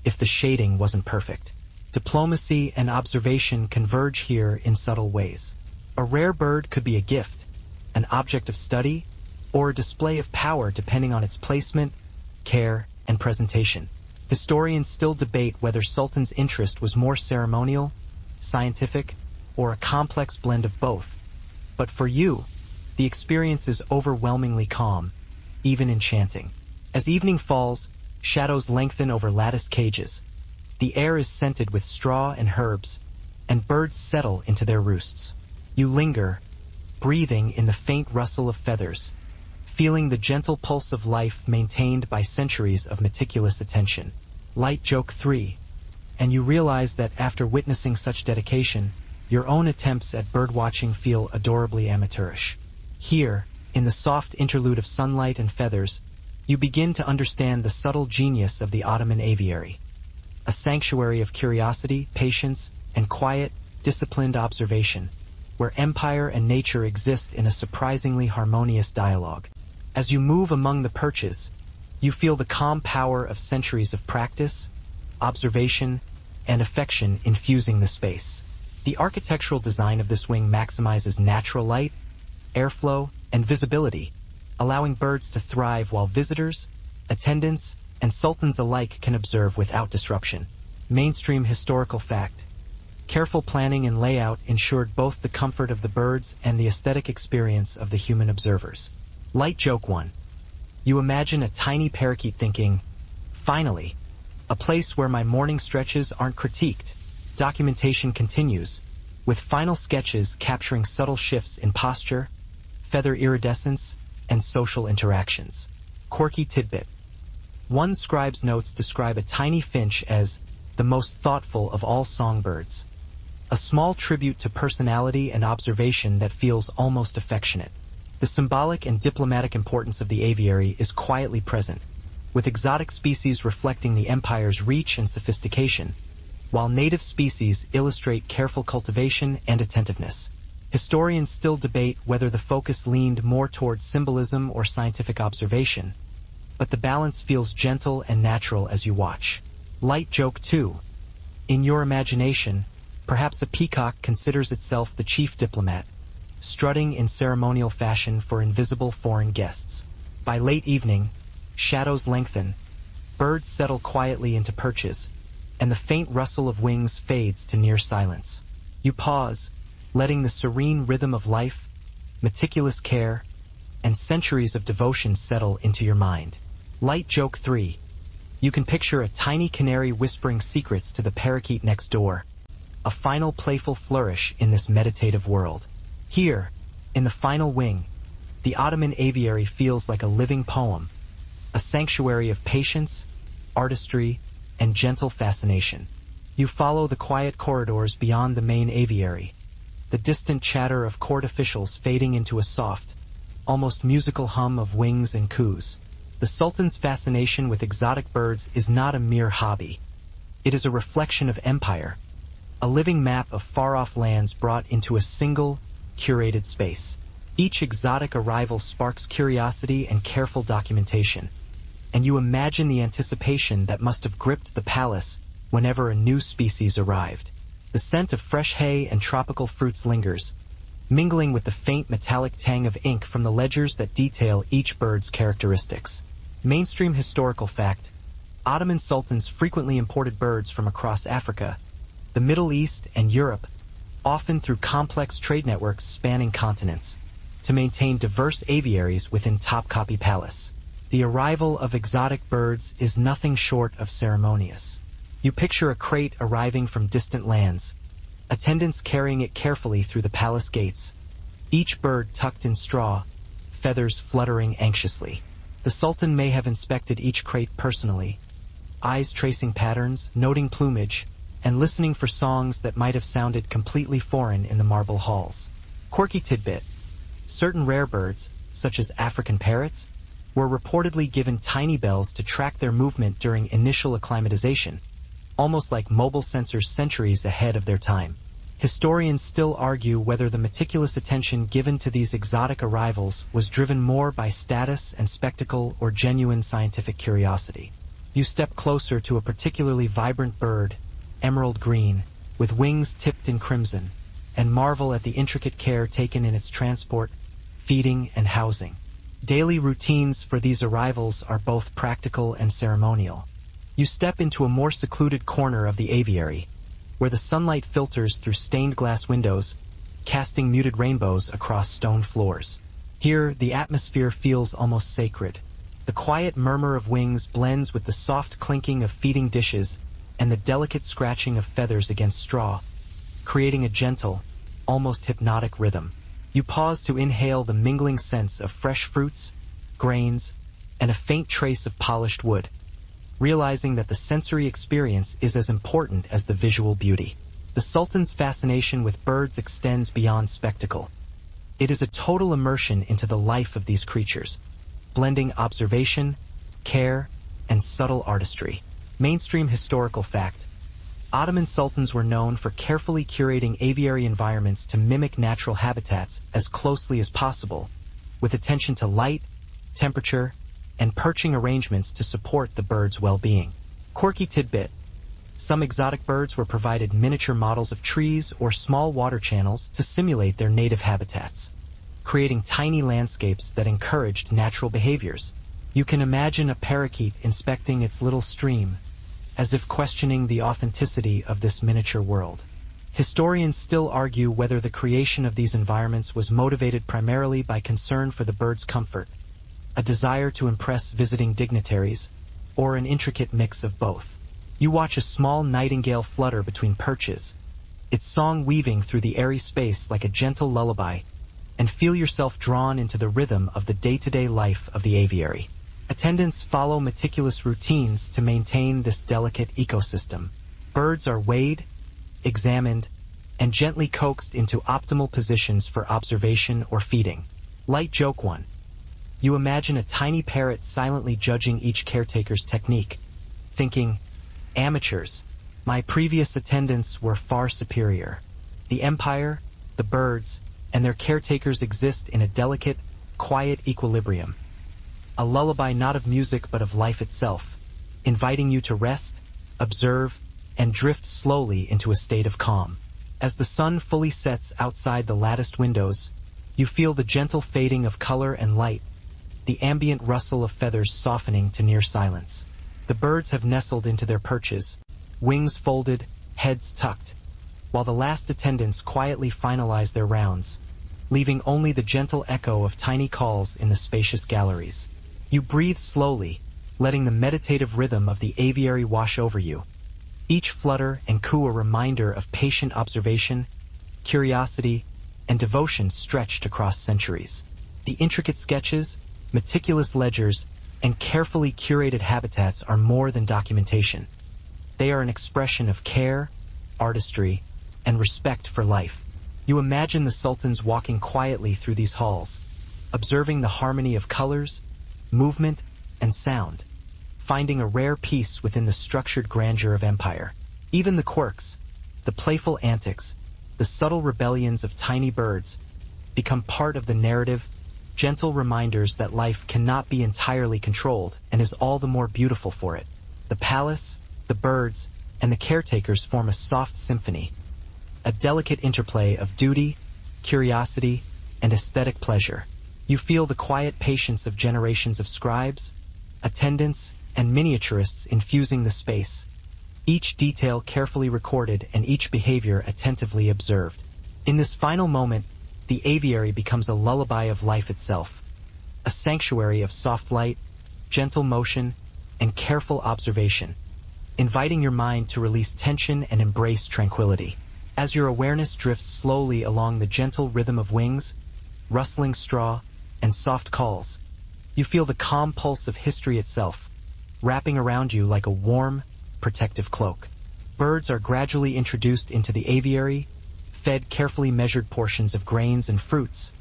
if the shading wasn't perfect. Diplomacy and observation converge here in subtle ways. A rare bird could be a gift, an object of study, or a display of power depending on its placement, care, and presentation. Historians still debate whether Sultan's interest was more ceremonial, scientific, or a complex blend of both. But for you, the experience is overwhelmingly calm, even enchanting. As evening falls, shadows lengthen over latticed cages. The air is scented with straw and herbs, and birds settle into their roosts. You linger, breathing in the faint rustle of feathers, feeling the gentle pulse of life maintained by centuries of meticulous attention. Light joke 3. And you realize that after witnessing such dedication, your own attempts at birdwatching feel adorably amateurish. Here, in the soft interlude of sunlight and feathers, you begin to understand the subtle genius of the Ottoman aviary. A sanctuary of curiosity, patience, and quiet, disciplined observation, where empire and nature exist in a surprisingly harmonious dialogue. As you move among the perches, you feel the calm power of centuries of practice, observation, and affection infusing the space. The architectural design of this wing maximizes natural light, airflow, and visibility, allowing birds to thrive while visitors, attendants, and sultans alike can observe without disruption. Mainstream historical fact. Careful planning and layout ensured both the comfort of the birds and the aesthetic experience of the human observers. Light joke 1. You imagine a tiny parakeet thinking, "Finally, a place where my morning stretches aren't critiqued." Documentation continues, with final sketches capturing subtle shifts in posture, feather iridescence, and social interactions. Quirky tidbit. One scribe's notes describe a tiny finch as the most thoughtful of all songbirds, a small tribute to personality and observation that feels almost affectionate. The symbolic and diplomatic importance of the aviary is quietly present, with exotic species reflecting the empire's reach and sophistication, while native species illustrate careful cultivation and attentiveness. Historians still debate whether the focus leaned more toward symbolism or scientific observation, but the balance feels gentle and natural as you watch. Light joke 2. In your imagination, perhaps a peacock considers itself the chief diplomat, strutting in ceremonial fashion for invisible foreign guests. By late evening, shadows lengthen, birds settle quietly into perches, and the faint rustle of wings fades to near silence. You pause, letting the serene rhythm of life, meticulous care, and centuries of devotion settle into your mind. Light joke 3. You can picture a tiny canary whispering secrets to the parakeet next door, a final playful flourish in this meditative world. Here, in the final wing, the Ottoman aviary feels like a living poem, a sanctuary of patience, artistry, and gentle fascination. You follow the quiet corridors beyond the main aviary, the distant chatter of court officials fading into a soft, almost musical hum of wings and coos. The Sultan's fascination with exotic birds is not a mere hobby. It is a reflection of empire, a living map of far-off lands brought into a single, curated space. Each exotic arrival sparks curiosity and careful documentation, and you imagine the anticipation that must have gripped the palace whenever a new species arrived. The scent of fresh hay and tropical fruits lingers, mingling with the faint metallic tang of ink from the ledgers that detail each bird's characteristics. Mainstream historical fact: Ottoman sultans frequently imported birds from across Africa, the Middle East, and Europe, often through complex trade networks spanning continents, to maintain diverse aviaries within Topkapi Palace. The arrival of exotic birds is nothing short of ceremonious. You picture a crate arriving from distant lands, attendants carrying it carefully through the palace gates, each bird tucked in straw, feathers fluttering anxiously. The Sultan may have inspected each crate personally, eyes tracing patterns, noting plumage, and listening for songs that might have sounded completely foreign in the marble halls. Quirky tidbit: certain rare birds, such as African parrots, were reportedly given tiny bells to track their movement during initial acclimatization, almost like mobile sensors centuries ahead of their time. Historians still argue whether the meticulous attention given to these exotic arrivals was driven more by status and spectacle or genuine scientific curiosity. You step closer to a particularly vibrant bird, emerald green, with wings tipped in crimson, and marvel at the intricate care taken in its transport, feeding, and housing. Daily routines for these arrivals are both practical and ceremonial. You step into a more secluded corner of the aviary, where the sunlight filters through stained glass windows, casting muted rainbows across stone floors. Here, the atmosphere feels almost sacred. The quiet murmur of wings blends with the soft clinking of feeding dishes and the delicate scratching of feathers against straw, creating a gentle, almost hypnotic rhythm. You pause to inhale the mingling scents of fresh fruits, grains, and a faint trace of polished wood, realizing that the sensory experience is as important as the visual beauty. The Sultan's fascination with birds extends beyond spectacle. It is a total immersion into the life of these creatures, blending observation, care, and subtle artistry. Mainstream historical fact: Ottoman sultans were known for carefully curating aviary environments to mimic natural habitats as closely as possible, with attention to light, temperature, and perching arrangements to support the bird's well-being. Quirky tidbit: some exotic birds were provided miniature models of trees or small water channels to simulate their native habitats, creating tiny landscapes that encouraged natural behaviors. You can imagine a parakeet inspecting its little stream, as if questioning the authenticity of this miniature world. Historians still argue whether the creation of these environments was motivated primarily by concern for the bird's comfort, a desire to impress visiting dignitaries, or an intricate mix of both. You watch a small nightingale flutter between perches, its song weaving through the airy space like a gentle lullaby, and feel yourself drawn into the rhythm of the day-to-day life of the aviary. Attendants follow meticulous routines to maintain this delicate ecosystem. Birds are weighed, examined, and gently coaxed into optimal positions for observation or feeding. Light joke 1. You imagine a tiny parrot silently judging each caretaker's technique, thinking, "Amateurs, my previous attendants were far superior." The empire, the birds, and their caretakers exist in a delicate, quiet equilibrium. A lullaby not of music but of life itself, inviting you to rest, observe, and drift slowly into a state of calm. As the sun fully sets outside the latticed windows, you feel the gentle fading of color and light, the ambient rustle of feathers softening to near silence. The birds have nestled into their perches, wings folded, heads tucked, while the last attendants quietly finalize their rounds, leaving only the gentle echo of tiny calls in the spacious galleries. You breathe slowly, letting the meditative rhythm of the aviary wash over you, each flutter and coo a reminder of patient observation, curiosity, and devotion stretched across centuries. The intricate sketches, meticulous ledgers, and carefully curated habitats are more than documentation. They are an expression of care, artistry, and respect for life. You imagine the sultans walking quietly through these halls, observing the harmony of colors, movement, and sound, finding a rare peace within the structured grandeur of empire. Even the quirks, the playful antics, the subtle rebellions of tiny birds, become part of the narrative, gentle reminders that life cannot be entirely controlled and is all the more beautiful for it. The palace, the birds, and the caretakers form a soft symphony, a delicate interplay of duty, curiosity, and aesthetic pleasure. You feel the quiet patience of generations of scribes, attendants, and miniaturists infusing the space, each detail carefully recorded and each behavior attentively observed. In this final moment, the aviary becomes a lullaby of life itself, a sanctuary of soft light, gentle motion, and careful observation, inviting your mind to release tension and embrace tranquility. As your awareness drifts slowly along the gentle rhythm of wings, rustling straw, and soft calls, you feel the calm pulse of history itself, wrapping around you like a warm, protective cloak. Birds are gradually introduced into the aviary, fed carefully measured portions of grains and fruits,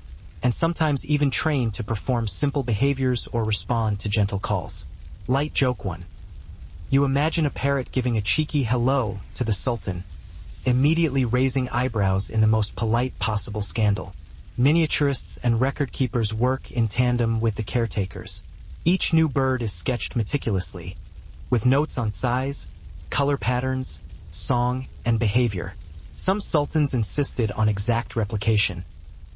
and sometimes even trained to perform simple behaviors or respond to gentle calls. Light joke 1. You imagine a parrot giving a cheeky hello to the Sultan, immediately raising eyebrows in the most polite possible scandal. Miniaturists and record keepers work in tandem with the caretakers. Each new bird is sketched meticulously, with notes on size, color patterns, song, and behavior. Some sultans insisted on exact replication,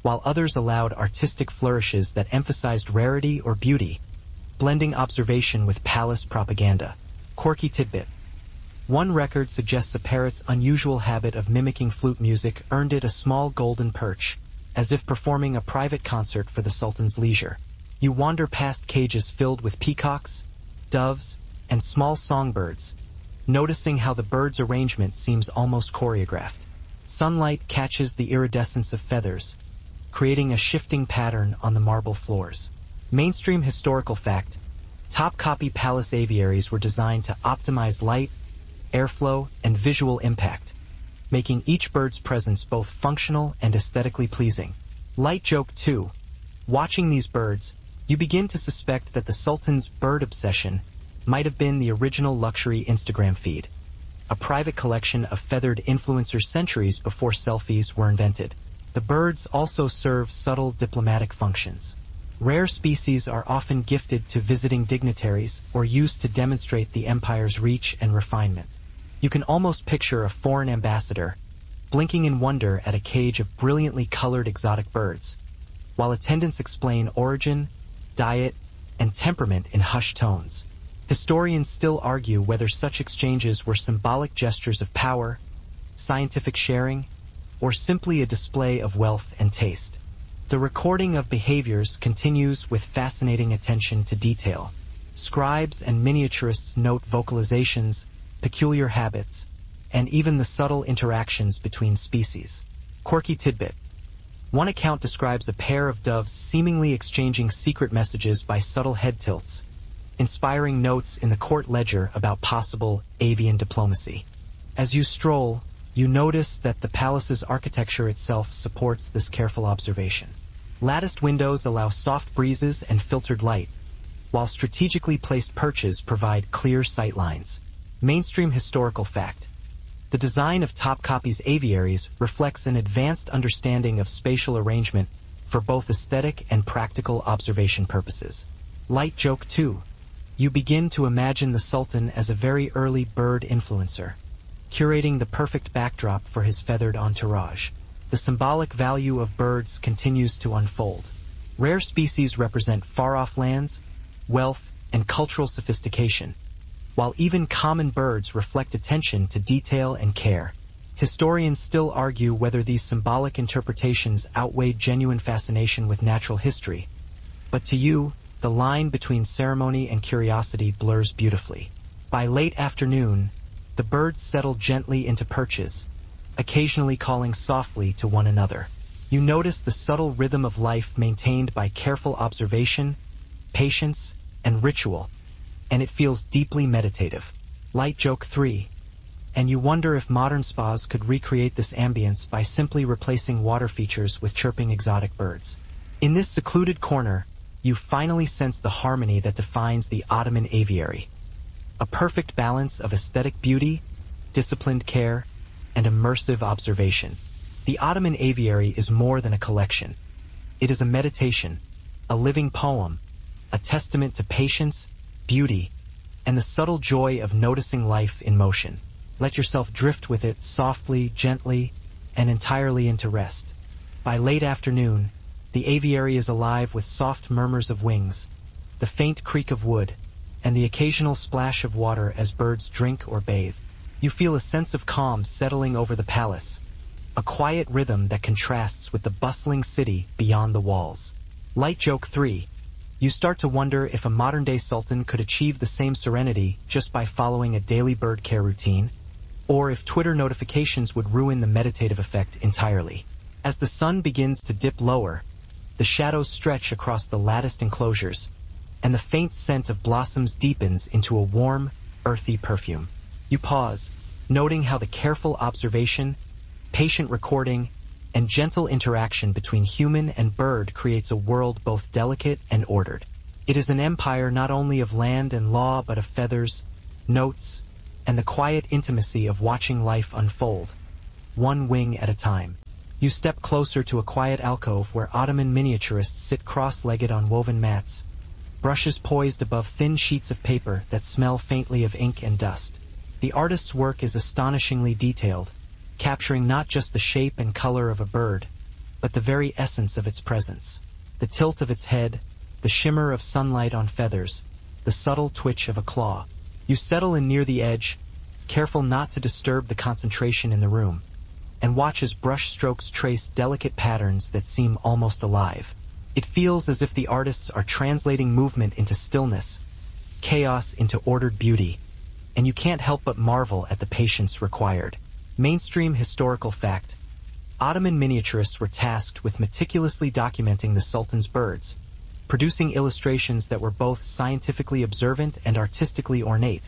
while others allowed artistic flourishes that emphasized rarity or beauty, blending observation with palace propaganda. Quirky tidbit. One record suggests a parrot's unusual habit of mimicking flute music earned it a small golden perch, as if performing a private concert for the sultan's leisure. You wander past cages filled with peacocks, doves, and small songbirds, noticing how the bird's arrangement seems almost choreographed. Sunlight catches the iridescence of feathers, creating a shifting pattern on the marble floors. Mainstream historical fact: top-copy palace aviaries were designed to optimize light, airflow, and visual impact, making each bird's presence both functional and aesthetically pleasing. Light joke 2. Watching these birds, you begin to suspect that the Sultan's bird obsession might have been the original luxury Instagram feed, a private collection of feathered influencers centuries before selfies were invented. The birds also serve subtle diplomatic functions. Rare species are often gifted to visiting dignitaries or used to demonstrate the empire's reach and refinement. You can almost picture a foreign ambassador blinking in wonder at a cage of brilliantly colored exotic birds, while attendants explain origin, diet, and temperament in hushed tones. Historians still argue whether such exchanges were symbolic gestures of power, scientific sharing, or simply a display of wealth and taste. The recording of behaviors continues with fascinating attention to detail. Scribes and miniaturists note vocalizations, peculiar habits, and even the subtle interactions between species. Quirky tidbit. One account describes a pair of doves seemingly exchanging secret messages by subtle head tilts, inspiring notes in the court ledger about possible avian diplomacy. As you stroll, you notice that the palace's architecture itself supports this careful observation. Latticed windows allow soft breezes and filtered light, while strategically placed perches provide clear sight lines. Mainstream historical fact: the design of Topkapi's aviaries reflects an advanced understanding of spatial arrangement for both aesthetic and practical observation purposes. Light joke 2. You begin to imagine the Sultan as a very early bird influencer, curating the perfect backdrop for his feathered entourage. The symbolic value of birds continues to unfold. Rare species represent far-off lands, wealth, and cultural sophistication, while even common birds reflect attention to detail and care. Historians still argue whether these symbolic interpretations outweighed genuine fascination with natural history, but to you, the line between ceremony and curiosity blurs beautifully. By late afternoon, the birds settle gently into perches, occasionally calling softly to one another. You notice the subtle rhythm of life maintained by careful observation, patience, and ritual, and it feels deeply meditative. Light joke 3. And you wonder if modern spas could recreate this ambience by simply replacing water features with chirping exotic birds. In this secluded corner, you finally sense the harmony that defines the Ottoman aviary. A perfect balance of aesthetic beauty, disciplined care, and immersive observation. The Ottoman aviary is more than a collection. It is a meditation, a living poem, a testament to patience, beauty, and the subtle joy of noticing life in motion. Let yourself drift with it softly, gently, and entirely into rest. By late afternoon, the aviary is alive with soft murmurs of wings, the faint creak of wood, and the occasional splash of water as birds drink or bathe. You feel a sense of calm settling over the palace, a quiet rhythm that contrasts with the bustling city beyond the walls. Light joke 3. You start to wonder if a modern-day sultan could achieve the same serenity just by following a daily bird care routine, or if Twitter notifications would ruin the meditative effect entirely. As the sun begins to dip lower, the shadows stretch across the latticed enclosures, and the faint scent of blossoms deepens into a warm, earthy perfume. You pause, noting how the careful observation, patient recording, and gentle interaction between human and bird creates a world both delicate and ordered. It is an empire not only of land and law but of feathers, notes, and the quiet intimacy of watching life unfold, one wing at a time. You step closer to a quiet alcove where Ottoman miniaturists sit cross-legged on woven mats, brushes poised above thin sheets of paper that smell faintly of ink and dust. The artist's work is astonishingly detailed, capturing not just the shape and color of a bird, but the very essence of its presence. The tilt of its head, the shimmer of sunlight on feathers, the subtle twitch of a claw. You settle in near the edge, careful not to disturb the concentration in the room, and watch as brush strokes trace delicate patterns that seem almost alive. It feels as if the artists are translating movement into stillness, chaos into ordered beauty, and you can't help but marvel at the patience required. Mainstream historical fact: Ottoman miniaturists were tasked with meticulously documenting the Sultan's birds, producing illustrations that were both scientifically observant and artistically ornate,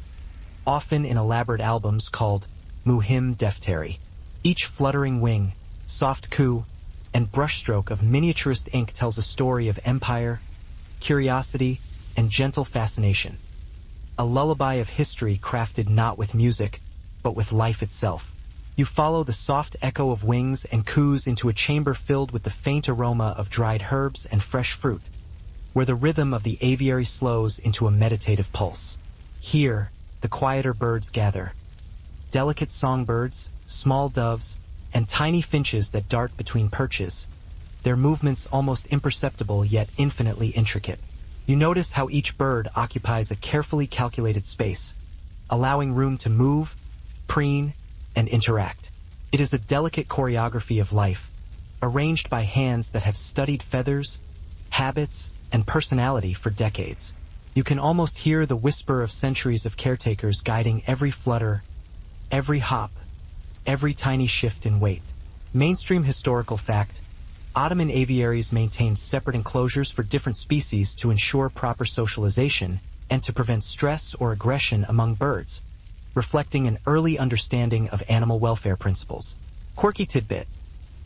often in elaborate albums called muhim defteri. Each fluttering wing, soft coo, and brushstroke of miniaturist ink tells a story of empire, curiosity, and gentle fascination. A lullaby of history crafted not with music, but with life itself. You follow the soft echo of wings and coos into a chamber filled with the faint aroma of dried herbs and fresh fruit, where the rhythm of the aviary slows into a meditative pulse. Here, the quieter birds gather. Delicate songbirds, small doves, and tiny finches that dart between perches, their movements almost imperceptible yet infinitely intricate. You notice how each bird occupies a carefully calculated space, allowing room to move, preen, and interact. It is a delicate choreography of life, arranged by hands that have studied feathers, habits, and personality for decades. You can almost hear the whisper of centuries of caretakers guiding every flutter, every hop, every tiny shift in weight. Mainstream historical fact: Ottoman aviaries maintained separate enclosures for different species to ensure proper socialization and to prevent stress or aggression among birds, reflecting an early understanding of animal welfare principles. Quirky tidbit: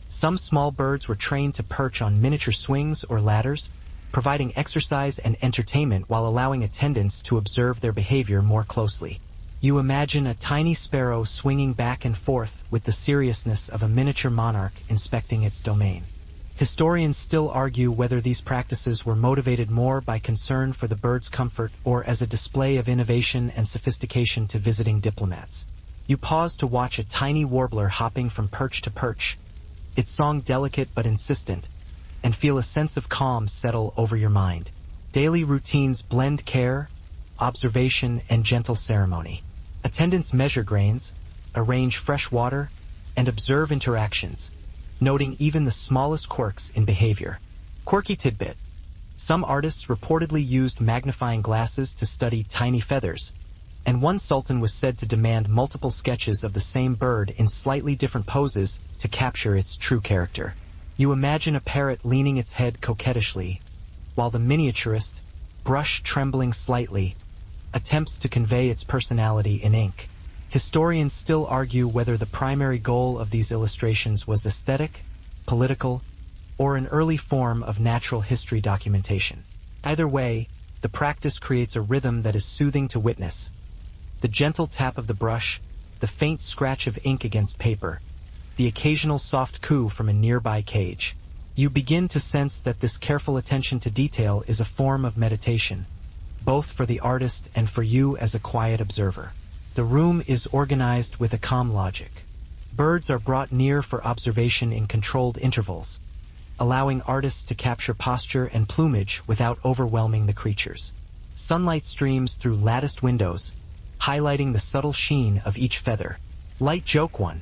some small birds were trained to perch on miniature swings or ladders, providing exercise and entertainment while allowing attendants to observe their behavior more closely. You imagine a tiny sparrow swinging back and forth with the seriousness of a miniature monarch inspecting its domain. Historians still argue whether these practices were motivated more by concern for the bird's comfort or as a display of innovation and sophistication to visiting diplomats. You pause to watch a tiny warbler hopping from perch to perch, its song delicate but insistent, and feel a sense of calm settle over your mind. Daily routines blend care, observation, and gentle ceremony. Attendants measure grains, arrange fresh water, and observe interactions, noting even the smallest quirks in behavior. Quirky tidbit: some artists reportedly used magnifying glasses to study tiny feathers, and one sultan was said to demand multiple sketches of the same bird in slightly different poses to capture its true character. You imagine a parrot leaning its head coquettishly, while the miniaturist, brush trembling slightly, attempts to convey its personality in ink. Historians still argue whether the primary goal of these illustrations was aesthetic, political, or an early form of natural history documentation. Either way, the practice creates a rhythm that is soothing to witness. The gentle tap of the brush, the faint scratch of ink against paper, the occasional soft coo from a nearby cage. You begin to sense that this careful attention to detail is a form of meditation, both for the artist and for you as a quiet observer. The room is organized with a calm logic. Birds are brought near for observation in controlled intervals, allowing artists to capture posture and plumage without overwhelming the creatures. Sunlight streams through latticed windows, highlighting the subtle sheen of each feather. Light joke 1.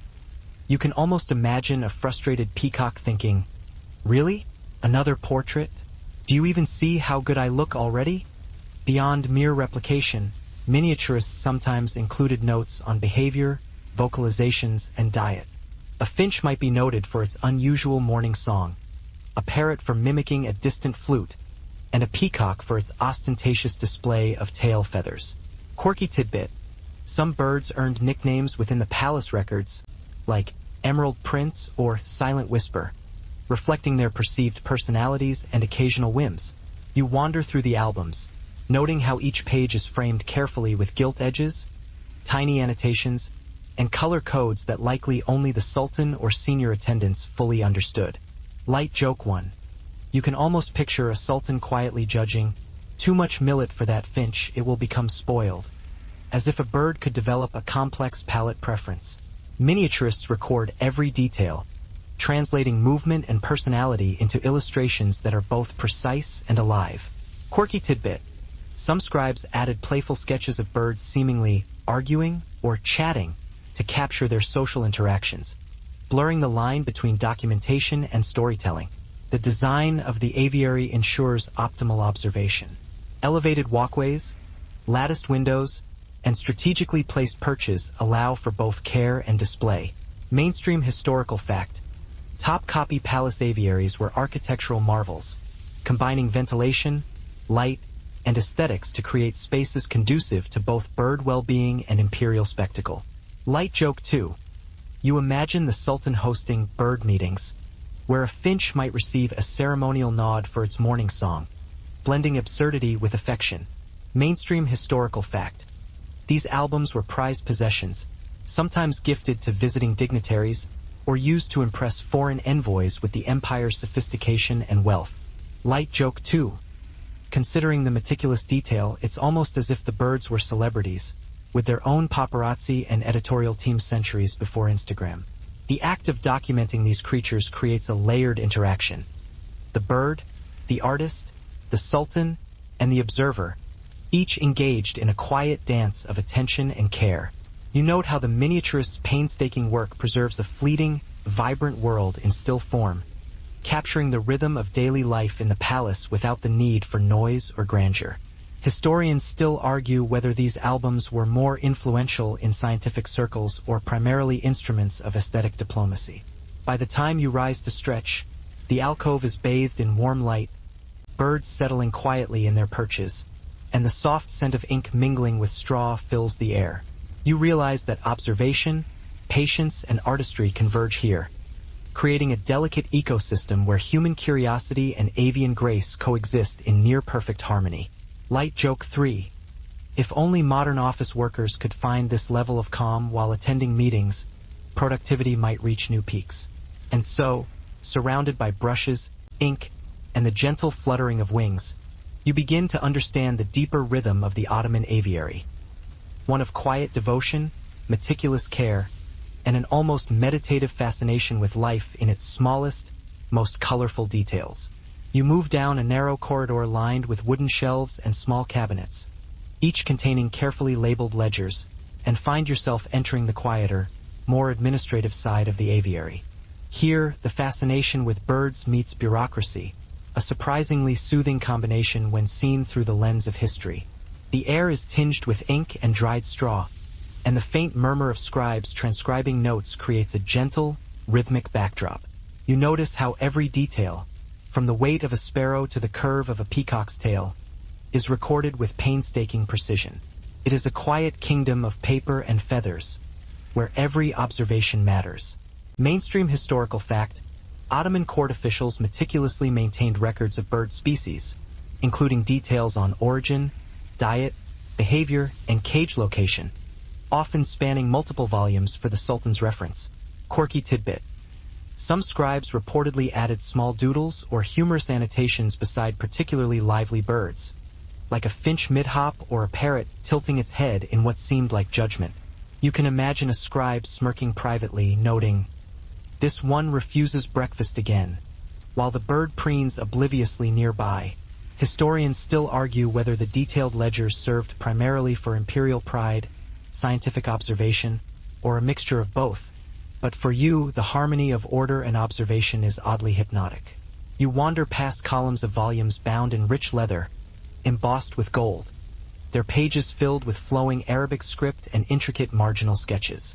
You can almost imagine a frustrated peacock thinking, "Really? Another portrait? Do you even see how good I look already?" Beyond mere replication, miniaturists sometimes included notes on behavior, vocalizations, and diet. A finch might be noted for its unusual morning song, a parrot for mimicking a distant flute, and a peacock for its ostentatious display of tail feathers. Quirky tidbit: some birds earned nicknames within the palace records, like Emerald Prince or Silent Whisper, reflecting their perceived personalities and occasional whims. You wander through the albums, noting how each page is framed carefully with gilt edges, tiny annotations, and color codes that likely only the sultan or senior attendants fully understood. Light joke 1. You can almost picture a sultan quietly judging, "Too much millet for that finch, it will become spoiled," as if a bird could develop a complex palate preference. Miniaturists record every detail, translating movement and personality into illustrations that are both precise and alive. Quirky tidbit: some scribes added playful sketches of birds seemingly arguing or chatting to capture their social interactions, blurring the line between documentation and storytelling. The design of the aviary ensures optimal observation. Elevated walkways, latticed windows, and strategically placed perches allow for both care and display. Mainstream historical fact: Topkapi Palace aviaries were architectural marvels, combining ventilation, light, and aesthetics to create spaces conducive to both bird well-being and imperial spectacle. Light joke 2. You imagine the Sultan hosting bird meetings, where a finch might receive a ceremonial nod for its morning song, blending absurdity with affection. Mainstream historical fact: these albums were prized possessions, sometimes gifted to visiting dignitaries, or used to impress foreign envoys with the empire's sophistication and wealth. Light joke 2. Considering the meticulous detail, it's almost as if the birds were celebrities, with their own paparazzi and editorial team centuries before Instagram. The act of documenting these creatures creates a layered interaction. The bird, the artist, the sultan, and the observer, each engaged in a quiet dance of attention and care. You note how the miniaturist's painstaking work preserves a fleeting, vibrant world in still form, capturing the rhythm of daily life in the palace without the need for noise or grandeur. Historians still argue whether these albums were more influential in scientific circles or primarily instruments of aesthetic diplomacy. By the time you rise to stretch, the alcove is bathed in warm light, birds settling quietly in their perches, and the soft scent of ink mingling with straw fills the air. You realize that observation, patience, and artistry converge here, creating a delicate ecosystem where human curiosity and avian grace coexist in near-perfect harmony. Light joke 3. If only modern office workers could find this level of calm while attending meetings, productivity might reach new peaks. And so, surrounded by brushes, ink, and the gentle fluttering of wings, you begin to understand the deeper rhythm of the Ottoman aviary. One of quiet devotion, meticulous care, and an almost meditative fascination with life in its smallest, most colorful details. You move down a narrow corridor lined with wooden shelves and small cabinets, each containing carefully labeled ledgers, and find yourself entering the quieter, more administrative side of the aviary. Here, the fascination with birds meets bureaucracy, a surprisingly soothing combination when seen through the lens of history. The air is tinged with ink and dried straw, and the faint murmur of scribes transcribing notes creates a gentle, rhythmic backdrop. You notice how every detail, from the weight of a sparrow to the curve of a peacock's tail, is recorded with painstaking precision. It is a quiet kingdom of paper and feathers, where every observation matters. Mainstream historical fact: Ottoman court officials meticulously maintained records of bird species, including details on origin, diet, behavior, and cage location, often spanning multiple volumes for the Sultan's reference. Quirky tidbit: some scribes reportedly added small doodles or humorous annotations beside particularly lively birds, like a finch mid-hop or a parrot tilting its head in what seemed like judgment. You can imagine a scribe smirking privately, noting, "This one refuses breakfast again," while the bird preens obliviously nearby. Historians still argue whether the detailed ledgers served primarily for imperial pride, scientific observation, or a mixture of both. But for you, the harmony of order and observation is oddly hypnotic. You wander past columns of volumes bound in rich leather, embossed with gold, their pages filled with flowing Arabic script and intricate marginal sketches.